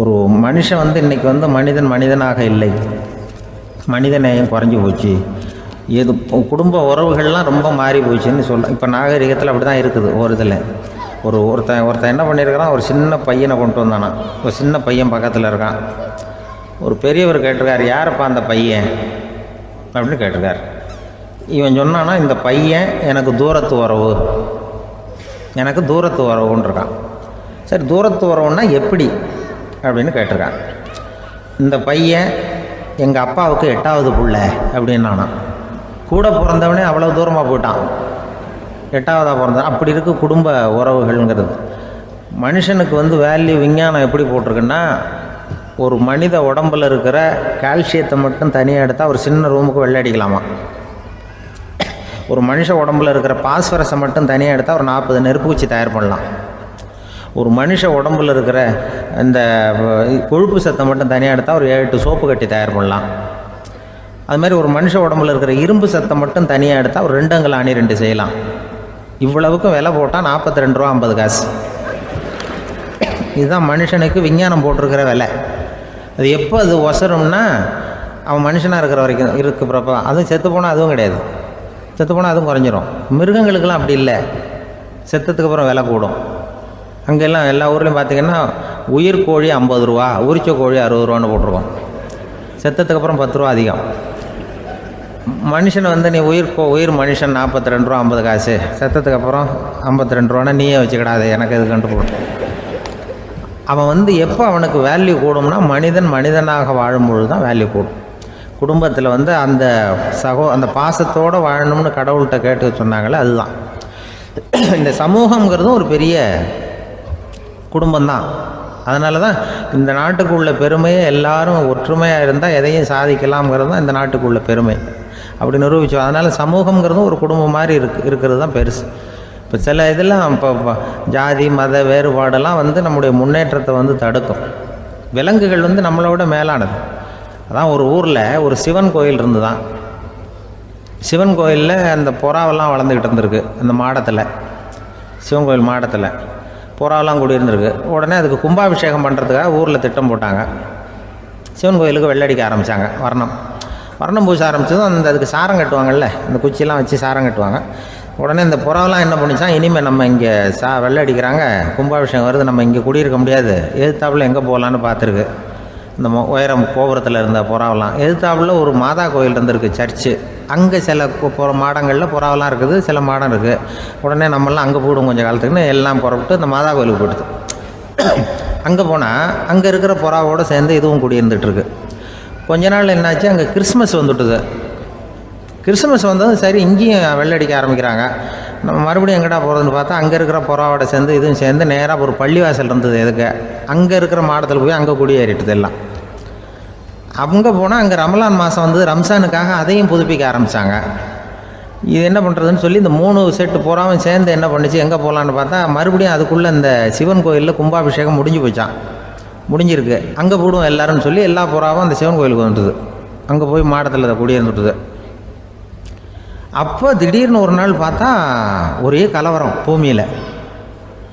ஒரு மனுஷன் இன்றைக்கி மனிதனாக இல்லை, மனித நேயம் குறைஞ்சி போச்சு. எது குடும்ப உறவுகள்லாம் ரொம்ப மாறி போச்சுன்னு சொல்லலாம். இப்போ நாகரிகத்தில் அப்படி தான் இருக்குது. ஒரு இதில் ஒருத்தன் என்ன பண்ணியிருக்கிறான், ஒரு சின்ன பையனை கொண்டு வந்தானா. ஒரு சின்ன பையன் பக்கத்தில் இருக்கான். ஒரு பெரியவர் கேட்டிருக்கார், யாரப்பா அந்த பையன் அப்படின்னு கேட்டிருக்கார். இவன் சொன்னான்னா, இந்த பையன் எனக்கு தூரத்து உறவுன்னு இருக்கான். சரி, தூரத்து உறவுன்னா எப்படி அப்படின்னு கேட்டிருக்கான். இந்த பையன் எங்கள் அப்பாவுக்கு 8வது புள்ள அப்படின்னானா. கூட பிறந்தவனே அவ்வளோ தூரமாக போயிட்டான், 8வதாக பிறந்தான். அப்படி இருக்க குடும்ப உறவுகள்ங்கிறது. மனுஷனுக்கு வேல்யூ விஞ்ஞானம் எப்படி போட்டிருக்குன்னா, ஒரு மனித உடம்பில் இருக்கிற கால்சியத்தை மட்டும் தனியாக எடுத்தால் ஒரு சின்ன ரூமுக்கு வெள்ளை அடிக்கலாமா. ஒரு மனுஷ உடம்பில் இருக்கிற பாஸ்பரஸை மட்டும் தனியாக எடுத்தால் ஒரு 40 நெருப்பு குச்சி தயார் பண்ணலாம். ஒரு மனுஷ உடம்பில் இருக்கிற இந்த கொழுப்பு சத்தை மட்டும் தனியாக எடுத்தால் ஒரு 7-8 சோப்பு கட்டி தயார் பண்ணலாம். அது மாதிரி ஒரு மனுஷ உடம்பில் இருக்கிற இரும்பு சத்தை மட்டும் தனியாக எடுத்தால் ஒரு 2 அங்குல ஆணி 2 செய்யலாம். இவ்வளவுக்கும் விலை போட்டால் 42 ரூபா 50 காசு. இதுதான் மனுஷனுக்கு விஞ்ஞானம் போட்டிருக்கிற விலை. அது எப்போ அது ஒசரும்னா, அவன் மனுஷனாக இருக்கிற வரைக்கும் இருக்கிறப்ப. அதுவும் செத்து போனால் அதுவும் கிடையாது, செத்து போனால் அதுவும் குறைஞ்சிரும். மிருகங்களுக்கெல்லாம் அப்படி இல்லை, செத்ததுக்கு அப்புறம் விலை கூடும். அங்கெல்லாம் எல்லா ஊர்லேயும் பார்த்திங்கன்னா உயிர் கோழி 50 ரூபா, உரிச்ச கோழி 60 ரூபான்னு போட்டிருக்கோம். செத்ததுக்கு அப்புறம் 10 ரூபா அதிகம். மனுஷன் நீ உயிர் மனுஷன் 42 ரூபா 50 காசு, செத்ததுக்கு அப்புறம் 52 ரூபான்னா நீயே வச்சுக்கிடாது, எனக்கு இது கண்டுபிடும். அவன் எப்போ அவனுக்கு வேல்யூ கூடும்னா, மனிதனாக வாழும்பொழுது தான் வேல்யூ கூடும். குடும்பத்தில் அந்த பாசத்தோடு வாழணும்னு கடவுள்கிட்ட கேட்டு சொன்னாங்களே, அதுதான். இந்த சமூகங்கிறதும் ஒரு பெரிய குடும்பம்தான். அதனால தான் இந்த நாட்டுக்கு உள்ள பெருமையை எல்லாரும் ஒற்றுமையாக இருந்தால் எதையும் சாதிக்கலாம்ங்கிறது தான் இந்த நாட்டுக்கு உள்ள பெருமை. அப்படி நிரூபித்தோம். அதனால் சமூகங்கிறதும் ஒரு குடும்பம் மாதிரி இருக்கிறது தான் பெருசு. இப்போ சில இதெல்லாம் இப்போ ஜாதி மத வேறுபாடெல்லாம் நம்முடைய முன்னேற்றத்தை தடுக்கும். விலங்குகள் நம்மளோட மேலானது. அதான் ஒரு ஊரில் ஒரு சிவன் கோயில் இருந்து தான். சிவன் கோயிலில் அந்த புறாவெல்லாம் வளர்ந்துக்கிட்டு இருந்திருக்கு. அந்த மாடத்தில், சிவன் கோயில் மாடத்தில் புறாவெல்லாம் குடியிருந்திருக்கு. உடனே அதுக்கு கும்பாபிஷேகம் பண்ணுறதுக்காக ஊரில் திட்டம் போட்டாங்க. சிவன் கோயிலுக்கு வெள்ளடிக்க ஆரம்பித்தாங்க. வர்ணம் பூச ஆரம்பித்ததும் அதுக்கு சாரம் கட்டுவாங்கள்ல, அந்த குச்சியெல்லாம் வச்சு சாரம் கட்டுவாங்க. உடனே இந்த புறாவெல்லாம் என்ன பண்ணிச்சான், இனிமேல் நம்ம இங்கே வெள்ளை அடிக்கிறாங்க, கும்பாபிஷேகம் வருது, நம்ம இங்கே குடியிருக்க முடியாது, எதிர்த்தாப்புல எங்கே போகலான்னு பார்த்துருக்கு. இந்த உயரம் கோபுரத்தில் இருந்த புறாவெல்லாம் எதிர்த்தாப்புல ஒரு மாதா கோயில் இருந்திருக்கு, சர்ச்சு. அங்கே சில மாடங்களில் புறாவெல்லாம் இருக்குது, சில மாடம் இருக்குது. உடனே நம்மளாம் அங்கே போய்டும் கொஞ்சம் காலத்துக்குன்னு எல்லாம் புறப்பட்டு இந்த மாதா கோயிலுக்கு போய்டுது. அங்கே போனால் அங்கே இருக்கிற புறாவோடு சேர்ந்து இதுவும் குடியிருந்துகிட்ருக்கு. கொஞ்ச நாள் என்னாச்சு, அங்கே கிறிஸ்மஸ் வந்துட்டுது. கிறிஸ்மஸ் வந்ததும் சரி, இங்கேயும் வெள்ளடிக்க ஆரம்பிக்கிறாங்க. நம்ம மறுபடியும் எங்கடா போகிறதுன்னு பார்த்தா, அங்கே இருக்கிற புறாவோட சேர்ந்து இதுவும் சேர்ந்து நேராக ஒரு பள்ளிவாசல் இருந்தது. எதுக்கு அங்கே இருக்கிற மாடத்தில் போய் அங்கே குடியேறிட்டுது எல்லாம். அங்கே போனால் அங்கே ரமலான் மாதம் ரம்ஜானுக்காக அதையும் புதுப்பிக்க ஆரம்பித்தாங்க. இது என்ன பண்ணுறதுன்னு சொல்லி இந்த 3 செட்டு புறாவும் சேர்ந்து என்ன பண்ணிச்சு, எங்கே போகலான்னு பார்த்தா மறுபடியும் அதுக்குள்ளே இந்த சிவன் கோயிலில் கும்பாபிஷேகம் முடிஞ்சிருக்கு. அங்கே போடுவோம் எல்லாருன்னு சொல்லி எல்லா புறாவும் அந்த சிவன் கோயிலுக்கு வந்துட்டுது. அங்கே போய் மாடத்தில் அதை குடியிருந்துட்டுது. அப்போ திடீர்னு ஒரு நாள் பார்த்தா ஒரே கலவரம்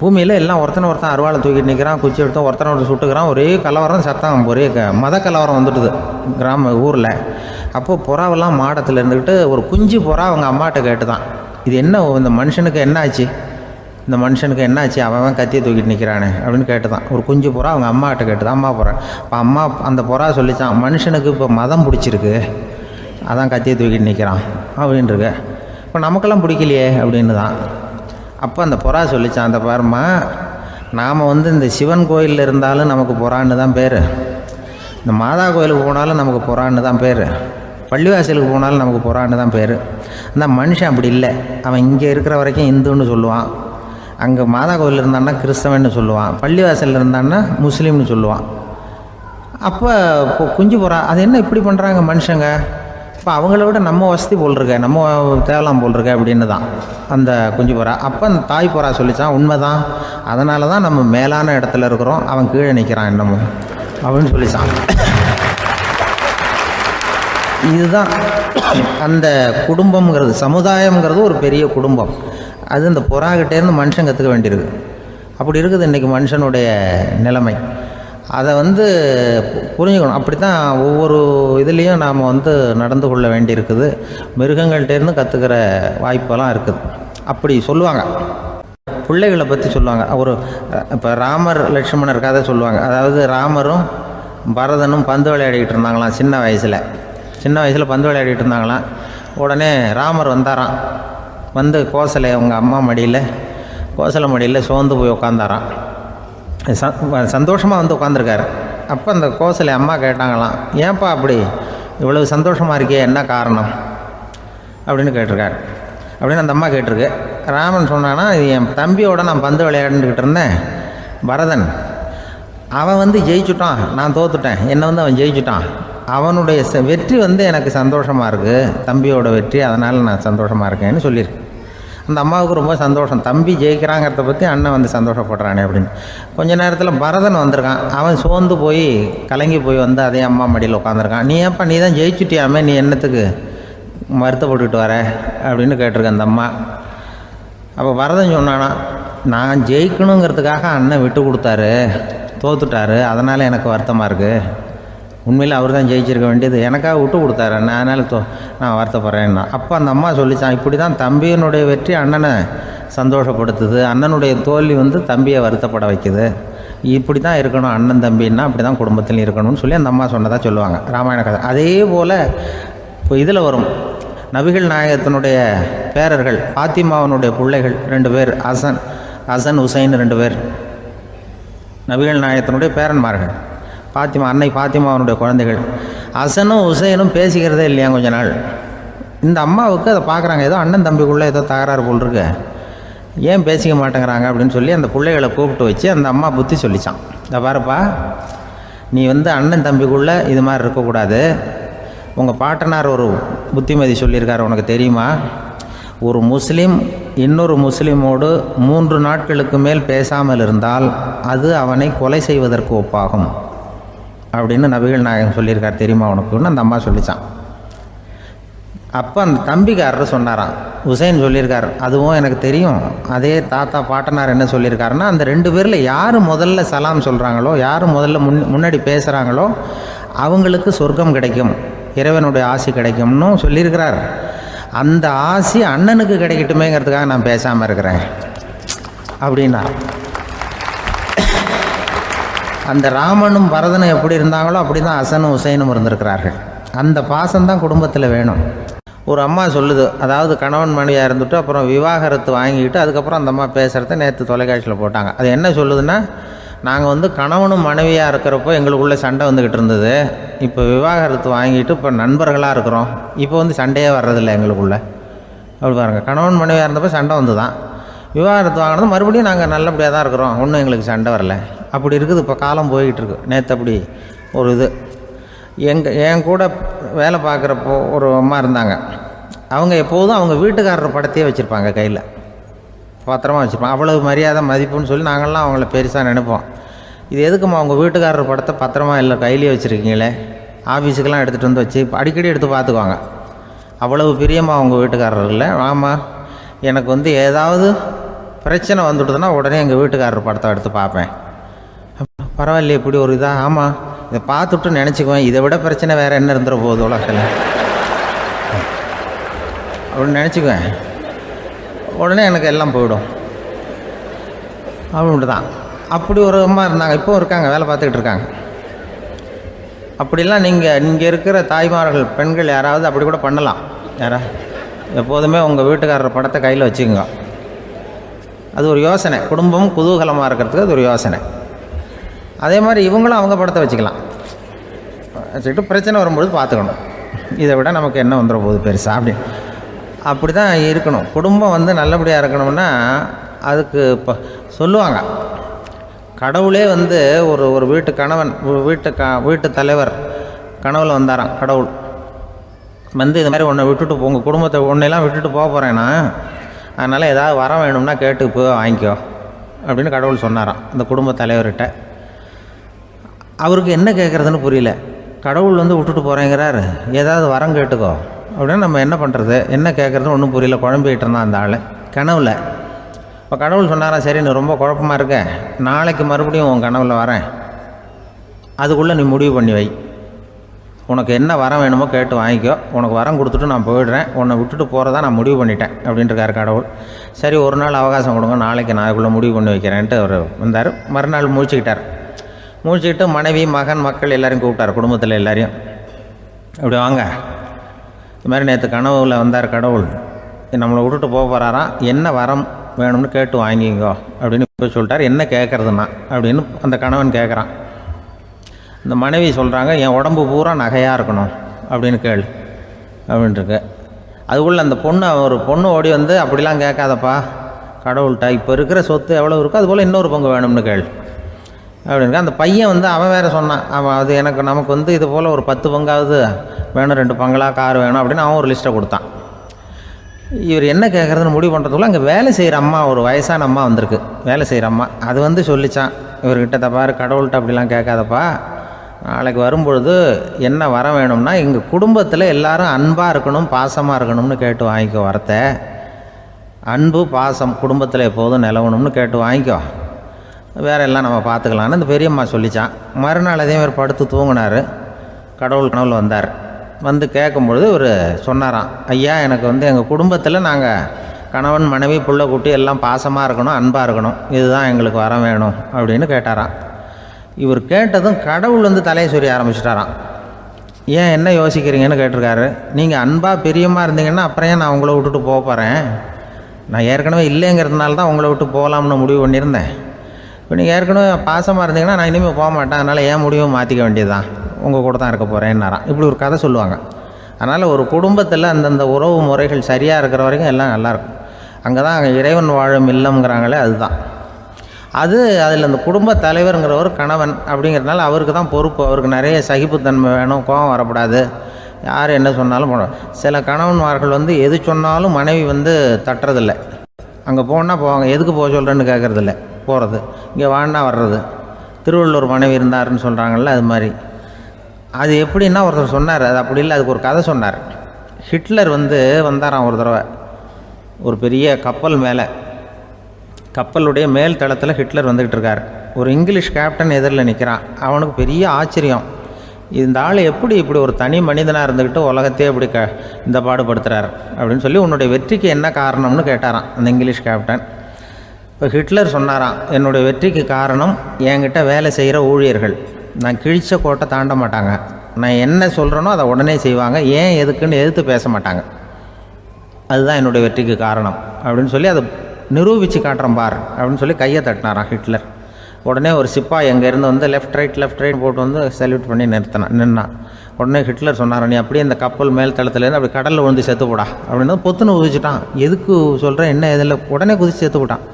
பூமியில் எல்லாம் ஒருத்தன் அருவாளை தூக்கிட்டு நிற்கிறான், குச்சி எடுத்து ஒருத்தனை சுட்டுக்கிறான். ஒரே கலவரம், சத்தம், ஒரே மத கலவரம் வந்துட்டுது ஊரில். அப்போது புறாவெல்லாம் மாடத்தில் இருந்துக்கிட்டு ஒரு குஞ்சு புறா அவங்க அம்மாட்ட கேட்டு தான், இது என்ன, இந்த மனுஷனுக்கு என்னாச்சு, அவன் கத்தியை தூக்கிட்டு நிற்கிறானே அப்படின்னு கேட்டு தான். ஒரு குஞ்சு புறா அவங்க அம்மாட்ட கேட்டு தான், அம்மா புறா. இப்போ அம்மா அந்த புறா சொல்லித்தான், மனுஷனுக்கு இப்போ மதம் பிடிச்சிருக்கு, அதான் கத்தியை தூக்கிட்டு நிற்கிறான் அப்படின்னு இருக்க. இப்போ நமக்கெல்லாம் பிடிக்கலையே அப்படின்னு தான். அப்போ அந்த புறா சொல்லிச்சான், அந்த பாருமா, நாம் இந்த சிவன் கோயிலில் இருந்தாலும் நமக்கு புறான்னு தான் பேர், இந்த மாதா கோயிலுக்கு போனாலும் நமக்கு புறான்னு தான் பேர், பள்ளிவாசலுக்கு போனாலும் நமக்கு புறான்னு தான் பேர். அந்த மனுஷன் அப்படி இல்லை. அவன் இங்கே இருக்கிற வரைக்கும் இந்துன்னு சொல்லுவான், அங்கே மாதா கோயில் இருந்தான்னா கிறிஸ்தவன்னு சொல்லுவான், பள்ளிவாசலில் இருந்தான்னா முஸ்லீம்னு சொல்லுவான். அப்போ இப்போ குஞ்சு புறா அது என்ன இப்படி பண்ணுறாங்க மனுஷங்க, இப்போ அவங்கள விட நம்ம வசதி போல் இருக்க, நம்ம தேவலாம் போல் இருக்க அப்படின்னு தான் அந்த குஞ்சு புறா. அப்போ அந்த தாய் புறா சொல்லித்தான், உண்மைதான், அதனால தான் நம்ம மேலான இடத்துல இருக்கிறோம், அவன் கீழே நிற்கிறான் என்னமோ அப்படின்னு சொல்லித்தான். இதுதான் அந்த குடும்பம்ங்கிறது, சமுதாயம்ங்கிறது ஒரு பெரிய குடும்பம். அது இந்த புறாக்கிட்டேருந்து மனுஷன் கற்றுக்க வேண்டியிருக்கு. அப்படி இருக்குது இன்றைக்கி மனுஷனுடைய நிலைமை. அதை புரிஞ்சுக்கணும். அப்படி தான் ஒவ்வொரு இதுலேயும் நாம் நடந்து கொள்ள வேண்டியிருக்குது. மிருகங்கள்டேருந்து கற்றுக்கிற வாய்ப்பெல்லாம் இருக்குது. அப்படி சொல்லுவாங்க, பிள்ளைகளை பற்றி சொல்லுவாங்க. இப்போ ராமர் லட்சுமணர் கதை சொல்லுவாங்க. அதாவது ராமரும் பரதனும் பந்து விளையாடிக்கிட்டு இருந்தாங்களாம் சின்ன வயசில் பந்து விளையாடிக்கிட்டு இருந்தாங்களாம். உடனே ராமர் வந்தாராம், கோசலை அவங்க அம்மா மடியில், கோசலை மடியில் சோர்ந்து போய் உட்காந்தாராம். சந்தோஷமாக உட்காந்துருக்காரு. அப்போ அந்த கோசலை அம்மா கேட்டாங்களாம், ஏன்ப்பா அப்படி இவ்வளவு சந்தோஷமாக இருக்கே, என்ன காரணம் அப்படின்னு கேட்டிருக்காரு. அப்படின்னு அந்த அம்மா கேட்டிருக்கு. ராமன் சொன்னான்னா, என் தம்பியோட நான் பந்து விளையாண்டுக்கிட்டு இருந்தேன், பரதன் அவன் ஜெயிச்சுட்டான், நான் தோத்துட்டேன், என்னை அவன் ஜெயிச்சுட்டான், அவனுடைய வெற்றி எனக்கு சந்தோஷமாக இருக்குது, தம்பியோட வெற்றி, அதனால் நான் சந்தோஷமாக இருக்கேன்னு சொல்லியிருக்கேன். அந்த அம்மாவுக்கு ரொம்ப சந்தோஷம், தம்பி ஜெயிக்கிறாங்கிறத பற்றி அண்ணன் சந்தோஷப்படுறானே அப்படின்னு. கொஞ்ச நேரத்தில் பரதன் வந்திருக்கான். அவன் சோர்ந்து போய் கலங்கி போய் அதே அம்மா மடியில் உட்காந்துருக்கான். நீ ஏன்ப்பா, நீ தான் ஜெயிச்சுட்டியாமே, நீ என்னத்துக்கு வருத்தப்பட்டுக்கிட்டு வர அப்படின்னு கேட்டிருக்கேன் அந்த அம்மா. அப்போ பரதன் சொன்னானா, நான் ஜெயிக்கணுங்கிறதுக்காக அண்ணன் விட்டு கொடுத்தாரு, தோத்துட்டாரு, அதனால் எனக்கு வருத்தமாக இருக்குது. உண்மையில் அவர் தான் ஜெயிச்சிருக்க வேண்டியது, எனக்காக விட்டு கொடுத்தாரு, அதனால் நான் வருத்தப்படுறேன்னா. அப்போ அந்த அம்மா சொல்லித்தான், இப்படி தான் தம்பியினுடைய வெற்றி அண்ணனை சந்தோஷப்படுத்துது, அண்ணனுடைய தோல்வி தம்பியை வருத்தப்பட வைக்குது, இப்படி தான் இருக்கணும் அண்ணன் தம்பின்னா, அப்படி தான் குடும்பத்தில் இருக்கணும்னு சொல்லி அந்த அம்மா சொன்னதாக சொல்லுவாங்க ராமாயண கதை. அதே போல் இப்போ இதில் வரும், நபிகள் நாயகத்தினுடைய பேரர்கள் பாத்திமாவனுடைய பிள்ளைகள் 2 பேர், ஹசன் ஹுசைன் 2 பேர் நபிகள் நாயகத்தினுடைய பேரன்மார்கள். அன்னை பாத்திமாவனுடைய குழந்தைகள். ஹசனும் ஹுசைனும் பேசிக்கிறதே இல்லையா கொஞ்ச நாள். இந்த அம்மாவுக்கு அதை பார்க்குறாங்க, ஏதோ அண்ணன் தம்பிக்குள்ளே ஏதோ தகராறு போல் இருக்கு, ஏன் பேசிக்க மாட்டேங்கிறாங்க அப்படின்னு சொல்லி அந்த பிள்ளைகளை கூப்பிட்டு வச்சு அந்த அம்மா புத்தி சொல்லிச்சான். இதை பாருப்பா, நீ அண்ணன் தம்பிக்குள்ளே இது மாதிரி இருக்கக்கூடாது, உங்கள் பாட்டனார் ஒரு புத்திமதி சொல்லியிருக்காரு, உனக்கு தெரியுமா, ஒரு முஸ்லீம் இன்னொரு முஸ்லீமோடு 3 நாட்களுக்கு மேல் பேசாமல் இருந்தால் அது அவனை கொலை செய்வதற்கு ஒப்பாகும் அப்படின்னு நபிகள் நாயகம் சொல்லியிருக்கார், தெரியுமா உனக்குன்னு அந்த அம்மா சொல்லிச்சான். அப்போ அந்த தம்பிக்காரர் சொன்னாராம், ஹுசைன் சொல்லியிருக்கார், அதுவும் எனக்கு தெரியும். அதே தாத்தா பாட்டனார் என்ன சொல்லியிருக்காருன்னா, அந்த 2 பேரில் யார் முதல்ல சலாம் சொல்கிறாங்களோ, யார் முதல்ல முன்னாடி பேசுகிறாங்களோ அவங்களுக்கு சொர்க்கம் கிடைக்கும், இறைவனுடைய ஆசி கிடைக்கும்னு சொல்லியிருக்கிறார். அந்த ஆசி அண்ணனுக்கு கிடைக்கட்டுமேங்கிறதுக்காக நான் பேசாமல் இருக்கிறேன் அப்படின்னா. அந்த ராமனும் பரதனும் எப்படி இருந்தாங்களோ அப்படி தான் ஹசனும் ஹுசைனும் இருந்திருக்கிறார்கள். அந்த பாசம்தான் குடும்பத்தில் வேணும். ஒரு அம்மா சொல்லுது, அதாவது கணவன் மனைவியாக இருந்துட்டு அப்புறம் விவாகரத்து வாங்கிக்கிட்டு அதுக்கப்புறம் அந்த அம்மா பேசுகிறத நேற்று தொலைக்காட்சியில் போட்டாங்க. அது என்ன சொல்லுதுன்னா, நாங்கள் கணவனும் மனைவியாக இருக்கிறப்போ எங்களுக்குள்ளே சண்டை வந்துக்கிட்டு இருந்தது, இப்போ விவாகரத்து வாங்கிட்டு இப்போ நண்பர்களாக இருக்கிறோம், இப்போ சண்டையே வர்றதில்லை எங்களுக்குள்ளே. அப்படி பாருங்கள், கணவன் மனைவியாக இருந்தப்போ சண்டை வந்து தான், விவாகரத்து வாங்கினது மறுபடியும் நாங்கள் நல்லபடியாக தான் இருக்கிறோம், ஒன்றும் எங்களுக்கு சண்டை வரல. அப்படி இருக்குது இப்போ காலம் போய்கிட்டு இருக்கு. நேற்று அப்படி ஒரு இது என் கூட வேலை பார்க்குறப்போ ஒரு அம்மா இருந்தாங்க. அவங்க எப்போதும் அவங்க வீட்டுக்காரர் படத்தையே வச்சுருப்பாங்க, கையில் பத்திரமா வச்சுருப்பாங்க. அவ்வளவு மரியாதை மதிப்புன்னு சொல்லி நாங்கள்லாம் அவங்கள பெருசாக நினைப்போம். இது எதுக்குமா அவங்க வீட்டுக்காரர் படத்தை பத்திரமா இல்லை கையிலேயே வச்சுருக்கீங்களே, ஆஃபீஸுக்கெல்லாம் எடுத்துகிட்டு வச்சு அடிக்கடி எடுத்து பார்த்துக்குவாங்க. அவ்வளவு பிரியமாக அவங்க வீட்டுக்காரர் இல்லை. ஆமாம், எனக்கு ஏதாவது பிரச்சனை வந்துவிடுதுன்னா உடனே எங்கள் வீட்டுக்காரர் படத்தை எடுத்து பார்ப்பேன். பரவாயில்லையே இப்படி ஒரு இதாக, ஆமாம் இதை பார்த்துட்டு நினச்சிக்குவேன், இதை விட பிரச்சனை வேறு என்ன இருந்துட போகுது உலகத்தில் அப்படின்னு நினச்சிக்குவேன். உடனே எனக்கு எல்லாம் போயிடும் அப்படின்ட்டு தான். அப்படி ஒரு அம்மா இருந்தாங்க, இப்போவும் இருக்காங்க, வேலை பார்த்துக்கிட்டு இருக்காங்க. அப்படிலாம் நீங்கள் இருக்கிற தாய்மார்கள் பெண்கள் யாராவது அப்படி கூட பண்ணலாம். எப்போதுமே உங்கள் வீட்டுக்காரர் படத்தை கையில் வச்சுக்கோங்க. அது ஒரு யோசனை, குடும்பம் குதூகலமாக இருக்கிறதுக்கு அது ஒரு யோசனை. அதே மாதிரி இவங்களும் அவங்க படத்தை வச்சுக்கலாம், வச்சுக்கிட்டு பிரச்சனை வரும்பொழுது பார்த்துக்கணும். இதை விட நமக்கு என்ன வந்துட போகுது பெருசாக அப்படி தான் இருக்கணும். குடும்பம் வந்து நல்லபடியாக இருக்கணும்னா அதுக்கு இப்போ சொல்லுவாங்க, கடவுளே வந்து ஒரு வீட்டு கணவன் வீட்டு தலைவர் கனவுல வந்தாராம். கடவுள் வந்து இது மாதிரி உன்னை விட்டுட்டு உங்கள் குடும்பத்தை உன்னையெல்லாம் விட்டுட்டு போக போகிறேன்னா, அதனால் ஏதாவது வரம் வேணும்னா கேட்டு போய் வாங்கிக்கோ அப்படின்னு கடவுள் சொன்னாராம் இந்த குடும்ப தலைவர்கிட்ட. அவருக்கு என்ன கேட்குறதுன்னு புரியல. கடவுள் வந்து விட்டுட்டு போகிறேங்கிறாரு, ஏதாவது வரம் கேட்டுக்கோ அப்படின்னு நம்ம என்ன பண்ணுறது, என்ன கேட்குறதுன்னு ஒன்றும் புரியல. குழம்பிக்கிட்டு இருந்தான் அந்த ஆள் கனவுல. இப்போ கடவுள் சொன்னாரா, சரி நீ ரொம்ப குழப்பமாக இருக்க, நாளைக்கு மறுபடியும் உன் கனவுல வரேன், அதுக்குள்ளே நீ முடிவு பண்ணி வை, உனக்கு என்ன வரம் வேணுமோ கேட்டு வாங்கிக்கோ, உனக்கு வரம் கொடுத்துட்டு நான் போயிடுறேன், உன்னை விட்டுட்டு போகிறதா நான் முடிவு பண்ணிட்டேன் அப்படின்ட்டுருக்காரு கடவுள். சரி ஒரு நாள் அவகாசம் கொடுங்க, நாளைக்கு நான் அதுக்குள்ளே முடிவு பண்ணி வைக்கிறேன்ட்டு அவர் வந்தார். மறுநாள் முழிச்சுக்கிட்டு மனைவி மகன் மக்கள் எல்லோரையும் கூப்பிட்டார், குடும்பத்தில் எல்லாரையும். அப்படி வாங்க, இது மாதிரி நேற்று கனவுல வந்தார் கடவுள், நம்மளை விட்டுட்டு போக போகிறாராம், என்ன வரம் வேணும்னு கேட்டு வாங்கிங்கோ அப்படின்னு போய் சொல்லிட்டார். என்ன கேட்குறதுன்னா அப்படின்னு அந்த கணவன் கேட்குறான். இந்த மனைவி சொல்கிறாங்க, என் உடம்பு பூரா நகையாக இருக்கணும் அப்படின்னு கேள் அப்படின்ட்டுருக்கு. அதுக்குள்ளே அந்த ஒரு பொண்ணு ஓடி வந்து, அப்படிலாம் கேட்காதப்பா கடவுள்கிட்ட, இப்போ இருக்கிற சொத்து எவ்வளோ இருக்கோ அதுபோல் இன்னொரு பங்கு வேணும்னு கேள் அப்படின்னு. அந்த பையன் வந்து அவன் வேறு சொன்னான், அவன் அது நமக்கு வந்து இது போல் ஒரு 10 பங்காவது வேணும், 2 பங்களா கார் வேணும் அப்படின்னு அவன் ஒரு லிஸ்ட்டை கொடுத்தான். இவர் என்ன கேட்குறதுன்னு முடிவு பண்ணுறதுக்குள்ள அங்கே வேலை செய்கிற அம்மா, ஒரு வயசான அம்மா வந்திருக்கு, வேலை செய்கிற அம்மா. அது வந்து சொல்லிச்சான் இவர்கிட்ட, தப்பாரு கடவுள்கிட்ட அப்படிலாம் கேட்காதப்பா, நாளைக்கு வரும்பொழுது என்ன வர வேணும்னா எங்கள் குடும்பத்தில் எல்லாரும் அன்பாக இருக்கணும் பாசமாக இருக்கணும்னு கேட்டு வாங்கிக்கோ வரத்தை, அன்பு பாசம் குடும்பத்தில் எப்போதும் நிலவணும்னு கேட்டு வாங்கிக்கோ, வேறு எல்லாம் நம்ம பார்த்துக்கலான்னு இந்த பெரியம்மா சொல்லித்தான். மறுநாள் அதே மாதிரி படுத்து தூங்கினார். கடவுள் கனவுல வந்தார். வந்து கேட்கும்பொழுது இவர் சொன்னாராம், ஐயா எனக்கு வந்து எங்கள் குடும்பத்தில் நாங்கள் கணவன் மனைவி புள்ள குட்டி எல்லாம் பாசமாக இருக்கணும் அன்பாக இருக்கணும், இதுதான் எங்களுக்கு வர வேணும் அப்படின்னு கேட்டாராம். இவர் கேட்டதும் கடவுள் வந்து தலையை சொரிய ஆரம்பிச்சிட்டாராம். ஏன் என்ன யோசிக்கிறீங்கன்னு கேட்டிருக்காரு. நீங்கள் அன்பாக பிரியமாக இருந்தீங்கன்னா அப்புறம் ஏன் நான் உங்களை விட்டுட்டு போக போகிறேன், நான் ஏற்கனவே இல்லைங்கிறதுனால தான் உங்களை விட்டு போகலாம்னு முடிவு பண்ணியிருந்தேன். இப்போ நீங்கள் ஏற்கனவே பாசமாக இருந்தீங்கன்னா நான் இனிமேல் போக மாட்டேன், அதனால் ஏன் முடிவை மாற்றிக்க வேண்டியதுதான், உங்கள் கூட தான் இருக்க போகிறேன்னாராம். இப்படி ஒரு கதை சொல்லுவாங்க. அதனால் ஒரு குடும்பத்தில் அந்தந்த உறவு முறைகள் சரியாக இருக்கிற வரைக்கும் எல்லாம் நல்லாயிருக்கும். அங்கே தான் இறைவன் வாழும் இல்லம்ங்கிறாங்களே, அதுதான் அது. அதில் அந்த குடும்ப தலைவருங்கிறவர் கணவன் அப்படிங்கிறதுனால அவருக்கு தான் பொறுப்பு. அவருக்கு நிறைய சகிப்புத்தன்மை வேணும், கோபம் வரக்கூடாது, யார் என்ன சொன்னாலும் போகணும். சில கணவன்மார்கள் வந்து எது சொன்னாலும் மனைவி வந்து தட்டுறதில்லை, அங்கே போனால் போவாங்க, எதுக்கு போக சொல்கிறேன்னு கேட்குறதில்ல, போகிறது, இங்கே வான்னா வர்றது. திருவள்ளுவர் மனைவி இருந்தாருன்னு சொல்கிறாங்கல்ல, அது மாதிரி. அது எப்படின்னா ஒருத்தர் சொன்னார், அது அப்படி இல்லை, அதுக்கு ஒரு கதை சொன்னார். ஹிட்லர் வந்து வந்தாராம் ஒரு தடவை, ஒரு பெரிய கப்பல் மேலே, கப்பலுடைய மேல் தளத்தில் ஹிட்லர் வந்துக்கிட்டு இருக்கார். ஒரு இங்கிலீஷ் கேப்டன் எதிரில் நிற்கிறான். அவனுக்கு பெரிய ஆச்சரியம், இந்த ஆள் எப்படி இப்படி ஒரு தனி மனிதனாக இருந்துக்கிட்டு உலகத்தையே இப்படி இந்த பாடுபடுத்துகிறார் அப்படின்னு சொல்லி, உன்னுடைய வெற்றிக்கு என்ன காரணம்னு கேட்டாராம் அந்த இங்கிலீஷ் கேப்டன். இப்போ ஹிட்லர் சொன்னாராம், என்னுடைய வெற்றிக்கு காரணம் என்கிட்ட வேலை செய்கிற ஊழியர்கள், நான் கிழிச்ச கோட்டை தாண்ட மாட்டாங்க, நான் என்ன சொல்கிறேனோ அதை உடனே செய்வாங்க, ஏன் எதுக்குன்னு எதிர்த்து பேச மாட்டாங்க, அதுதான் என்னுடைய வெற்றிக்கு காரணம் அப்படின்னு சொல்லி அதை நிரூபித்து காட்டுறேன் பார் அப்படின்னு சொல்லி கையை தட்டினாராம் ஹிட்லர். உடனே ஒரு சிப்பாய் எங்கேருந்து வந்து லெஃப்ட் ரைட் போட்டு வந்து சல்யூட் பண்ணி நின்னான். உடனே ஹிட்லர் சொன்னார், நீ அப்படியே இந்த கப்பல் மேல் தளத்துலேருந்து அப்படி கடலில் விழுந்து செத்து போடா அப்படின்னு பொத்துன்னு குதிச்சுட்டான். எதுக்கு சொல்கிறேன் என்ன இதில், உடனே குதிச்சு செத்து போட்டான்.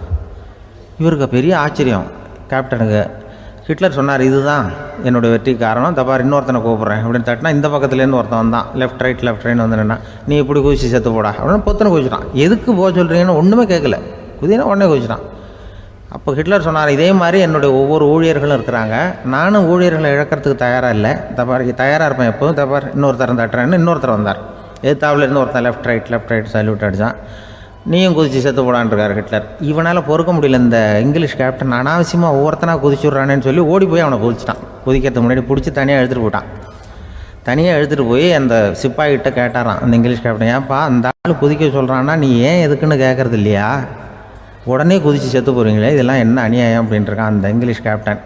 இவருக்கு பெரிய ஆச்சரியம் கேப்டனுக்கு. ஹிட்லர் சொன்னார், இதுதான் என்னுடைய வெற்றிக்கு காரணம், தப்பார் இன்னொருத்தனை கூப்பிட்றேன் அப்படின்னு தட்டினா இந்த பக்கத்துலேருந்து ஒருத்தன் வந்தான், லெஃப்ட் ரைட் வந்து நின்னா, நீ இப்படி குதிச்சு செத்து போடா அப்படின்னு பொத்துன்னு குதிச்சுட்டான். எதுக்கு போக சொல்கிறீங்கன்னு ஒன்றுமே கேட்கல, குதினா உடனே குதிச்சுட்டான். அப்போ ஹிட்லர் சொன்னார், இதே மாதிரி என்னுடைய ஒவ்வொரு ஊழியர்களும் இருக்கிறாங்க, நானும் ஊழியர்களை இழக்கிறதுக்கு தயாராக இல்லை, தப்பார் தயாராக இருப்பேன் எப்போதும், தப்பார் இன்னொருத்தரம் தட்டுறேன்னு இன்னொருத்தர் வந்தார். எதிர்த்தாப்புலேருந்து ஒருத்தன் லெஃப்ட் ரைட் சல்யூட் அடித்தான். நீயும் குதிச்சு செத்து போடான்ருக்கார் ஹிட்லர். இவனால் பொறுக்க முடியல, இந்த இங்கிலீஷ் கேப்டன் அனாவசியமாக ஒவ்வொருத்தனாக குதிச்சுட்றானேன்னு சொல்லி ஓடி போய் அவனை குதிச்சிட்டான். குதிக்கிறதுக்கு முன்னாடி பிடிச்சி தனியாக எடுத்துகிட்டு போட்டான். தனியாக எடுத்துகிட்டு போய் அந்த சிப்பாய்கிட்ட கேட்டாரான் அந்த இங்கிலீஷ் கேப்டன், ஏன்ப்பா அந்த ஆள் குதிக்க சொல்கிறான்னா நீ ஏன் எதுக்குன்னு கேட்குறது இல்லையா, உடனே குதித்து செத்து போகிறீங்களே, இதெல்லாம் என்ன அநியாயம் அப்படின்ட்டுருக்கான் அந்த இங்கிலீஷ் கேப்டன்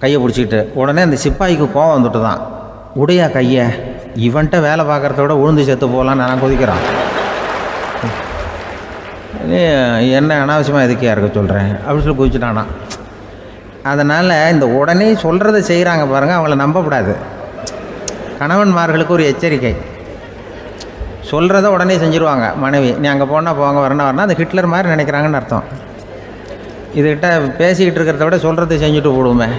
கையை பிடிச்சிக்கிட்டு. உடனே அந்த சிப்பாய்க்கு கோவம் வந்துட்டு தான், உடையா கையை, இவன்ட்ட வேலை பார்க்குறத விட உழுந்து செத்து போகலான்னு நான் குதிக்கிறான் நீ என்ன அனாவசியமாக எதுக்கியா இருக்க சொல்கிறேன் அப்படின்னு சொல்லி குதிச்சுட்டானா. அதனால் இந்த உடனே சொல்கிறத செய்கிறாங்க பாருங்கள், அவங்கள நம்பக்கூடாது. கணவன்மார்களுக்கு ஒரு எச்சரிக்கை. சொல்கிறத உடனே செஞ்சுருவாங்க மனைவி. நீ அங்கே போனால் போங்க, வரணும் அது ஹிட்லர் மாதிரி நினைக்கிறாங்கன்னு அர்த்தம். இதுகிட்ட பேசிக்கிட்டு இருக்கிறத விட சொல்கிறத செஞ்சுட்டு போடுவோமே.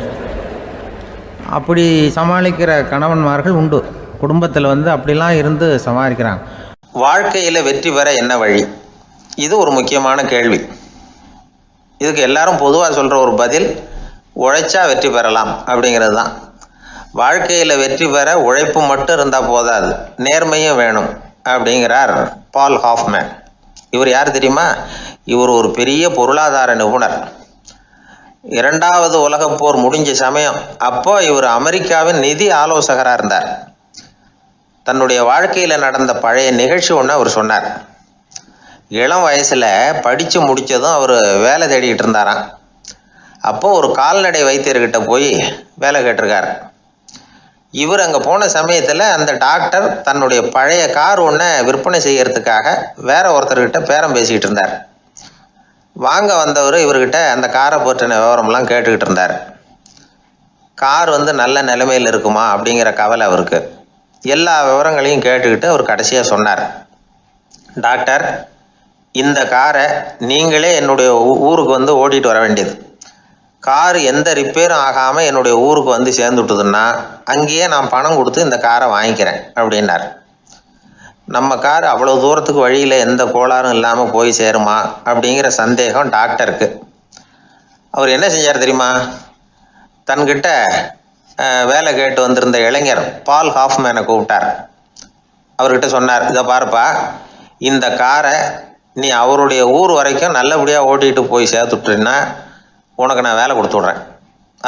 அப்படி சமாளிக்கிற கணவன்மார்கள் உண்டு. குடும்பத்தில் அப்படிலாம் இருந்து சமாளிக்கிறாங்க. வாழ்க்கையில் வெற்றி பெற என்ன வழி? இது ஒரு முக்கியமான கேள்வி. இதுக்கு எல்லாரும் பொதுவாக சொல்கிற ஒரு பதில், உழைச்சா வெற்றி பெறலாம் அப்படிங்கிறது தான். வாழ்க்கையில் வெற்றி பெற உழைப்பு மட்டும் இருந்தால் போதாது, நேர்மையும் வேணும் அப்படிங்கிறார் பால் ஹாஃப்மேன். இவர் யார் தெரியுமா? இவர் ஒரு பெரிய பொருளாதார நிபுணர். 2வது உலகப் போர் முடிஞ்ச சமயம் அப்போ இவர் அமெரிக்காவின் நிதி ஆலோசகராக இருந்தார். தன்னுடைய வாழ்க்கையில் நடந்த பழைய நிகழ்ச்சி ஒன்று அவர் சொன்னார். இளம் வயசில் படித்து முடித்ததும் அவர் வேலை தேடிக்கிட்டு இருந்தாராம். அப்போது ஒரு கால்நடை வைத்தியர்கிட்ட போய் வேலை கேட்டிருக்கார். இவர் அங்கே போன சமயத்தில் அந்த டாக்டர் தன்னுடைய பழைய கார் ஒன்றை விற்பனை செய்யறதுக்காக வேற ஒருத்தர்கிட்ட பேரம் பேசிக்கிட்டு இருந்தார். வாங்க வந்தவர் இவர்கிட்ட அந்த காரை பற்றின விவரம்லாம் கேட்டுக்கிட்டு இருந்தார். கார் நல்ல நிலைமையில் இருக்குமா அப்படிங்கிற கவலை அவருக்கு. எல்லா விவரங்களையும் கேட்டுக்கிட்டு அவர் கடைசியாக சொன்னார், டாக்டர், இந்த காரை நீங்களே என்னுடைய ஊருக்கு ஓட்டிகிட்டு வர வேண்டியது. கார் எந்த ரிப்பேரும் ஆகாமல் என்னுடைய ஊருக்கு சேர்ந்துட்டுதுன்னா அங்கேயே நான் பணம் கொடுத்து இந்த காரை வாங்கிக்கிறேன் அப்படின்னார். நம்ம கார் அவ்வளோ தூரத்துக்கு வழியில் எந்த கோளாறும் இல்லாமல் போய் சேருமா அப்படிங்கிற சந்தேகம் டாக்டருக்கு. அவர் என்ன செஞ்சார் தெரியுமா? தன்கிட்ட வேலை கேட்டு வந்திருந்த இளைஞர் பால் ஹாஃப்மேனை கூப்பிட்டார். அவர்கிட்ட சொன்னார், இதை பாருப்பா, இந்த காரை நீ அவருடைய ஊர் வரைக்கும் நல்லபடியாக ஓட்டிகிட்டு போய் சேர்த்துட்டீன்னா உனக்கு நான் வேலை கொடுத்து விட்றேன்.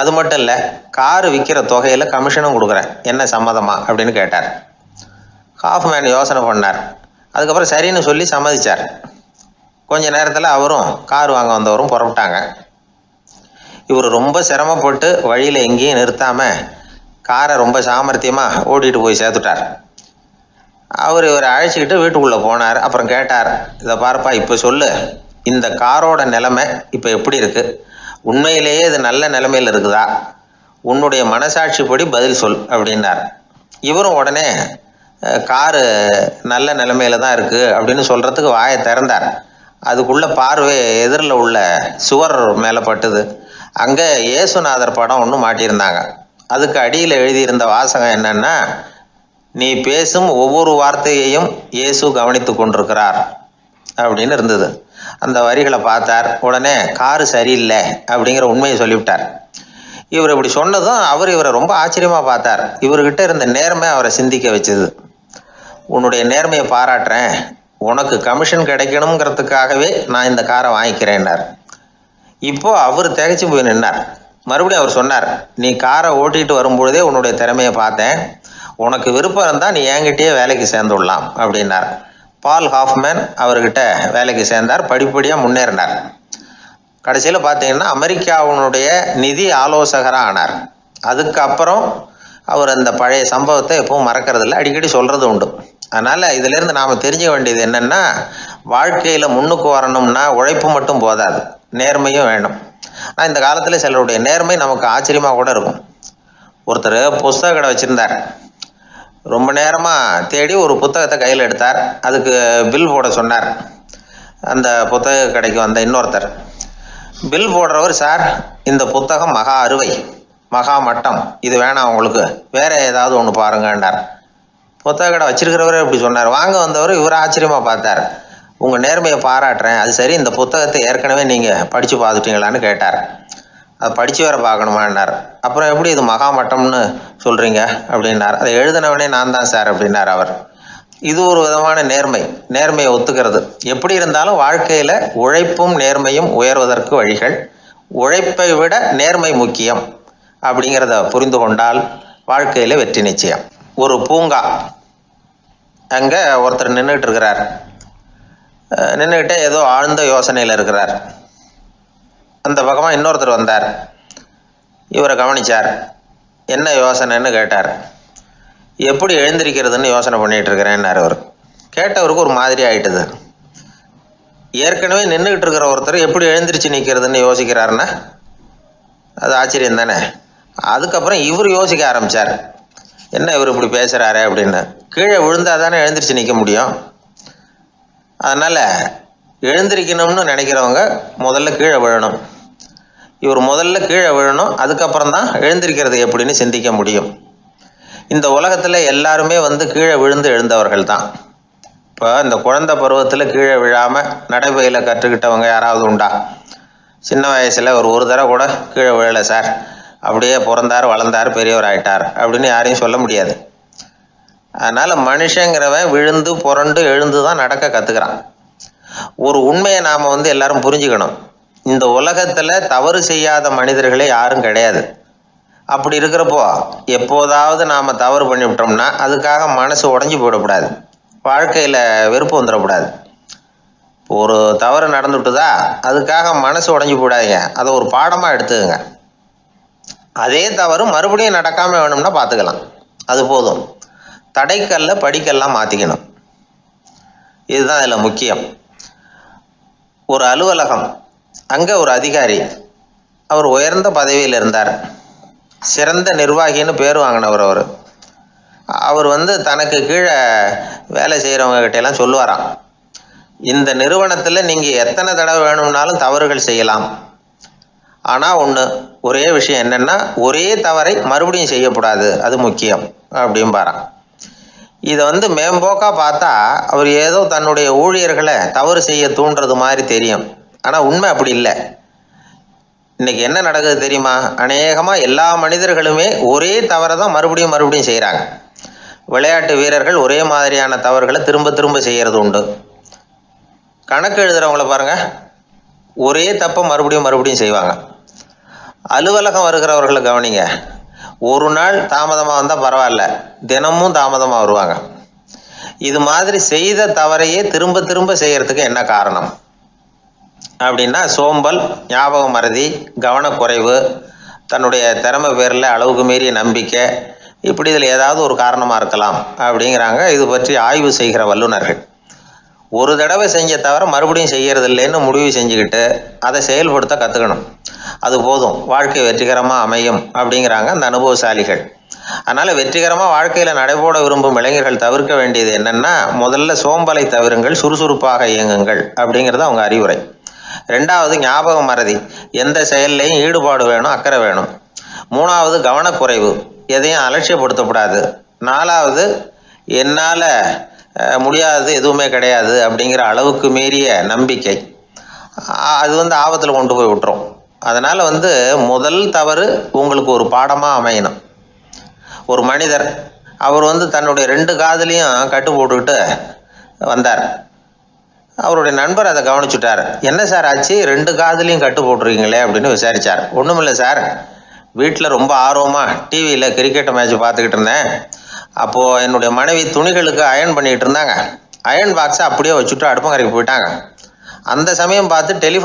அது மட்டும் இல்லை, காரு விற்கிற தொகையில் கமிஷனும் கொடுக்குறேன், என்ன சம்மதமா அப்படின்னு கேட்டார். ஹாஃப்மேன் யோசனை பண்ணார். அதுக்கப்புறம் சரின்னு சொல்லி சம்மதிச்சார். கொஞ்ச நேரத்தில் அவரும் கார் வாங்க வந்தவரும் புறப்பட்டாங்க. இவர் ரொம்ப சிரமப்பட்டு வழியில் எங்கேயும் நிறுத்தாமல் காரை ரொம்ப சாமர்த்தியமாக ஓட்டிகிட்டு போய் சேர்த்துட்டார். இவரை அழைச்சிக்கிட்டு வீட்டுக்குள்ளே போனார். அப்புறம் கேட்டார், இதை பாருப்பா, இப்போ சொல்லு, இந்த காரோட நிலைமை இப்போ எப்படி இருக்குது? உண்மையிலேயே இது நல்ல நிலைமையில் இருக்குதா? உன்னுடைய மனசாட்சிப்படி பதில் சொல் அப்படின்னார். இவரும் உடனே காரு நல்ல நிலைமையில தான் இருக்குது அப்படின்னு சொல்கிறதுக்கு வாயை திறந்தார். அதுக்குள்ளே பார்வை எதிரில் உள்ள சுவர் மேலே பட்டுது. அங்கே இயேசுநாதர் படம் ஒன்று மாட்டியிருந்தாங்க. அதுக்கு அடியில் எழுதியிருந்த வாசகம் என்னன்னா, நீ பேசும் ஒவ்வொரு வார்த்தையையும் இயேசு கவனித்து கொண்டிருக்கிறார் அப்படின்னு இருந்தது. அந்த வரிகளை பார்த்தார். உடனே காரு சரியில்லை அப்படிங்கிற உண்மையை சொல்லிவிட்டார். இவர் இப்படி சொன்னதும் இவரை ரொம்ப ஆச்சரியமாக பார்த்தார். இவர்கிட்ட இருந்த நேர்மை அவரை சிந்திக்க வச்சது. உன்னுடைய நேர்மையை பாராட்டுறேன், உனக்கு கமிஷன் கிடைக்கணுங்கிறதுக்காகவே நான் இந்த காரை வாங்கிக்கிறேன்னார். இப்போ அவர் திகைச்சு போய் நின்னார். மறுபடியும் அவர் சொன்னார், நீ காரை ஓட்டிகிட்டு வரும்பொழுதே உன்னுடைய திறமையை பார்த்தேன், உனக்கு விருப்பம் இருந்தால் நீ என்கிட்டயே வேலைக்கு சேர்ந்துடலாம் அப்படின்னார். பால் ஹாஃப்மேன் அவர்கிட்ட வேலைக்கு சேர்ந்தார். படிப்படியாக முன்னேறினார். கடைசியில் பார்த்தீங்கன்னா அமெரிக்காவினுடைய நிதி ஆலோசகராக ஆனார். அதுக்கப்புறம் அவர் அந்த பழைய சம்பவத்தை எப்பவும் மறக்கிறதில்ல, அடிக்கடி சொல்கிறது உண்டு. அதனால் இதிலேருந்து நாம் தெரிஞ்சுக்க வேண்டியது என்னென்னா, வாழ்க்கையில் முன்னுக்கு வரணும்னா உழைப்பு மட்டும் போதாது, நேர்மையும் வேணும். ஆனால் இந்த காலத்தில் சிலருடைய நேர்மை நமக்கு ஆச்சரியமாக கூட இருக்கும். ஒருத்தர் புஸ்தக கடை வச்சுருந்தார். ரொம்ப நேரமாக தேடி ஒரு புத்தகத்தை கையில் எடுத்தார். அதுக்கு பில் போட சொன்னார். அந்த புத்தக கடைக்கு வந்த இன்னொருத்தர் பில் போடுறவர், சார், இந்த புத்தகம் மகா அறுவை, மகா மட்டம், இது வேணாம் உங்களுக்கு, வேற ஏதாவது ஒன்று பாருங்கன்னார். புத்தக கடை வச்சிருக்கிறவரே இப்படி சொன்னார். வாங்க வந்தவர் இவர் ஆச்சரியமாக பார்த்தார். உங்கள் நேர்மையை பாராட்டுறேன், அது சரி, இந்த புத்தகத்தை ஏற்கனவே நீங்கள் படித்து பார்த்துட்டீங்களான்னு கேட்டார். அதை படித்து வேற பார்க்கணுமான்னார். அப்புறம் எப்படி இது மகா மட்டம்னு சொல்கிறீங்க அப்படின்னார். அதை எழுதினவனே நான் தான் சார் அப்படின்னார் அவர். இது ஒரு விதமான நேர்மை, நேர்மையை ஒத்துக்கிறது. எப்படி இருந்தாலும் வாழ்க்கையில் உழைப்பும் நேர்மையும் உயர்வதற்கு வழிகள். உழைப்பை விட நேர்மை முக்கியம் அப்படிங்கிறத புரிந்து கொண்டால் வாழ்க்கையில் வெற்றி நிச்சயம். ஒரு பூங்கா, அங்கே ஒருத்தர் நின்றுட்டு இருக்கிறார். நின்றுக்கிட்டே ஏதோ ஆழ்ந்த யோசனையில் இருக்கிறார். அந்த பக்கமாக இன்னொருத்தர் வந்தார். இவரை கவனித்தார். என்ன யோசனைன்னு கேட்டார். எப்படி எழுந்திருக்கிறதுன்னு யோசனை பண்ணிகிட்டு இருக்கிறேன்னார் அவர். கேட்டவருக்கு ஒரு மாதிரி ஆகிட்டுது. ஏற்கனவே நின்றுக்கிட்டு இருக்கிற ஒருத்தர் எப்படி எழுந்திரிச்சு நிற்கிறதுன்னு யோசிக்கிறாருன்னா அது ஆச்சரியம் தானே. அதுக்கப்புறம் இவர் யோசிக்க ஆரம்பித்தார், என்ன இவர் இப்படி பேசுகிறாரு அப்படின்னு. கீழே விழுந்தால் தானே எழுந்திரிச்சு நிற்க முடியும். அதனால் எழுந்திரிக்கணும்னு நினைக்கிறவங்க முதல்ல கீழே விழணும். இவர் முதல்ல கீழே விழணும், அதுக்கப்புறம் தான் எழுந்திருக்கிறது எப்படின்னு சிந்திக்க முடியும். இந்த உலகத்தில் எல்லாருமே கீழே விழுந்து எழுந்தவர்கள் தான். இப்போ இந்த குழந்தை பருவத்தில் கீழே விழாமல் நடைபயில கற்றுக்கிட்டவங்க யாராவது உண்டா? சின்ன வயசில் ஒரு தடவை கூட கீழே விழலை சார், அப்படியே பிறந்தார் வளர்ந்தார் பெரியவர் ஆயிட்டார் அப்படின்னு யாரையும் சொல்ல முடியாது. அதனால் மனுஷங்கிறவன் விழுந்து புரண்டு எழுந்து தான் நடக்க கற்றுக்கிறான். ஒரு உண்மையை நாம் எல்லாரும் புரிஞ்சுக்கணும். இந்த உலகத்தில் தவறு செய்யாத மனிதர்களே யாரும் கிடையாது. அப்படி இருக்கிறப்போ எப்போதாவது நாம் தவறு பண்ணிவிட்டோம்னா அதுக்காக மனசு உடஞ்சி போயிடக்கூடாது, வாழ்க்கையில் வெறுப்பு வந்துடக்கூடாது. ஒரு தவறு நடந்துட்டுதா அதுக்காக மனசு உடஞ்சி போடாதீங்க, அதை ஒரு பாடமாக எடுத்துக்கங்க. அதே தவறு மறுபடியும் நடக்காமல் வேணும்னா பார்த்துக்கலாம், அது போதும். தடைக்கல்ல படிக்கல்லாம் மாற்றிக்கணும், இதுதான் இதில் முக்கியம். ஒரு அலுவலகம், அங்கே ஒரு அதிகாரி, அவர் உயர்ந்த பதவியில் இருந்தார், சிறந்த நிர்வாகின்னு பேர் வாங்கினவர். அவர் தனக்கு கீழே வேலை செய்கிறவங்க கிட்டெல்லாம் சொல்லுவாராம், இந்த நிறுவனத்தில் நீங்கள் எத்தனை தடவை வேணும்னாலும் தவறுகள் செய்யலாம், ஆனால் ஒரே விஷயம் என்னென்னா ஒரே தவறை மறுபடியும் செய்யக்கூடாது, அது முக்கியம் அப்படின்பாராம். இதை மேம்போக்காக பார்த்தா அவர் ஏதோ தன்னுடைய ஊழியர்களை தவறு செய்ய தூண்டுறது மாதிரி தெரியும். ஆனால் உண்மை அப்படி இல்லை. இன்னைக்கு என்ன நடக்குது தெரியுமா? அநேகமாக எல்லா மனிதர்களுமே ஒரே தவறை தான் மறுபடியும் செய்கிறாங்க. விளையாட்டு வீரர்கள் ஒரே மாதிரியான தவறுகளை திரும்ப திரும்ப செய்கிறது உண்டு. கணக்கு எழுதுகிறவங்கள பாருங்கள், ஒரே தப்பை மறுபடியும் செய்வாங்க. அலுவலகம் வருகிறவர்களை கவனிங்க, ஒரு நாள் தாமதமாக வந்தால் பரவாயில்ல, தினமும் தாமதமாக வருவாங்க. இது மாதிரி செய்த தவறையே திரும்ப திரும்ப செய்கிறதுக்கு என்ன காரணம் அப்படின்னா சோம்பல், ஞாபக மறதி, கவனக்குறைவு, தன்னுடைய திறமை பேரில் அளவுக்கு மீறிய நம்பிக்கை, இப்படி இதில் ஏதாவது ஒரு காரணமாக இருக்கலாம் அப்படிங்கிறாங்க இது பற்றி ஆய்வு செய்கிற வல்லுநர்கள். ஒரு தடவை செஞ்ச தவிர மறுபடியும் செய்கிறது இல்லைன்னு முடிவு செஞ்சுக்கிட்டு அதை செயல்படுத்த கற்றுக்கணும், அது போதும், வாழ்க்கை வெற்றிகரமாக அமையும் அப்படிங்கிறாங்க அந்த அனுபவசாலிகள். அதனால் வெற்றிகரமாக வாழ்க்கையில் நடைபோட விரும்பும் இளைஞர்கள் தவிர்க்க வேண்டியது என்னென்னா, முதல்ல சோம்பலை தவிருங்கள், சுறுசுறுப்பாக இயங்குங்கள் அப்படிங்கிறது அவங்க அறிவுரை. ரெண்டாவது ஞாபக மறதி, எந்த செயல்லையும் ஈடுபாடு வேணும், அக்கறை வேணும். மூணாவது கவனக்குறைவு, எதையும் அலட்சியப்படுத்தக்கூடாது. நாலாவது என்னால் முடியாதது எதுவுமே கிடையாது அப்படிங்கிற அளவுக்கு மீறிய நம்பிக்கை, அது ஆபத்தில் கொண்டு போய் விட்டுரும். அதனால் முதல் தவறு உங்களுக்கு ஒரு பாடமாக அமையணும். ஒரு மனிதர் அவர் தன்னுடைய 2 காதுலையும் கட்டு போட்டுக்கிட்டு வந்தார். அவருடைய நண்பர் அதை கவனிச்சுட்டார். என்ன சார் ஆச்சு, 2 காதுலையும் கட்டு போட்டிருக்கீங்களே அப்படின்னு விசாரித்தார். ஒன்றுமில்லை சார், வீட்டில் ரொம்ப ஆர்வமாக டிவியில் கிரிக்கெட் மேட்ச் பார்த்துக்கிட்டு இருந்தேன். அப்போது என்னுடைய மனைவி துணிகளுக்கு அயர்ன் பண்ணிகிட்டு இருந்தாங்க. அயர்ன் பாக்ஸை அப்படியே வச்சுட்டு அடுப்பங்கரைக்கு போயிட்டாங்க. அந்த சமயம் பார்த்து டெலிஃபோன்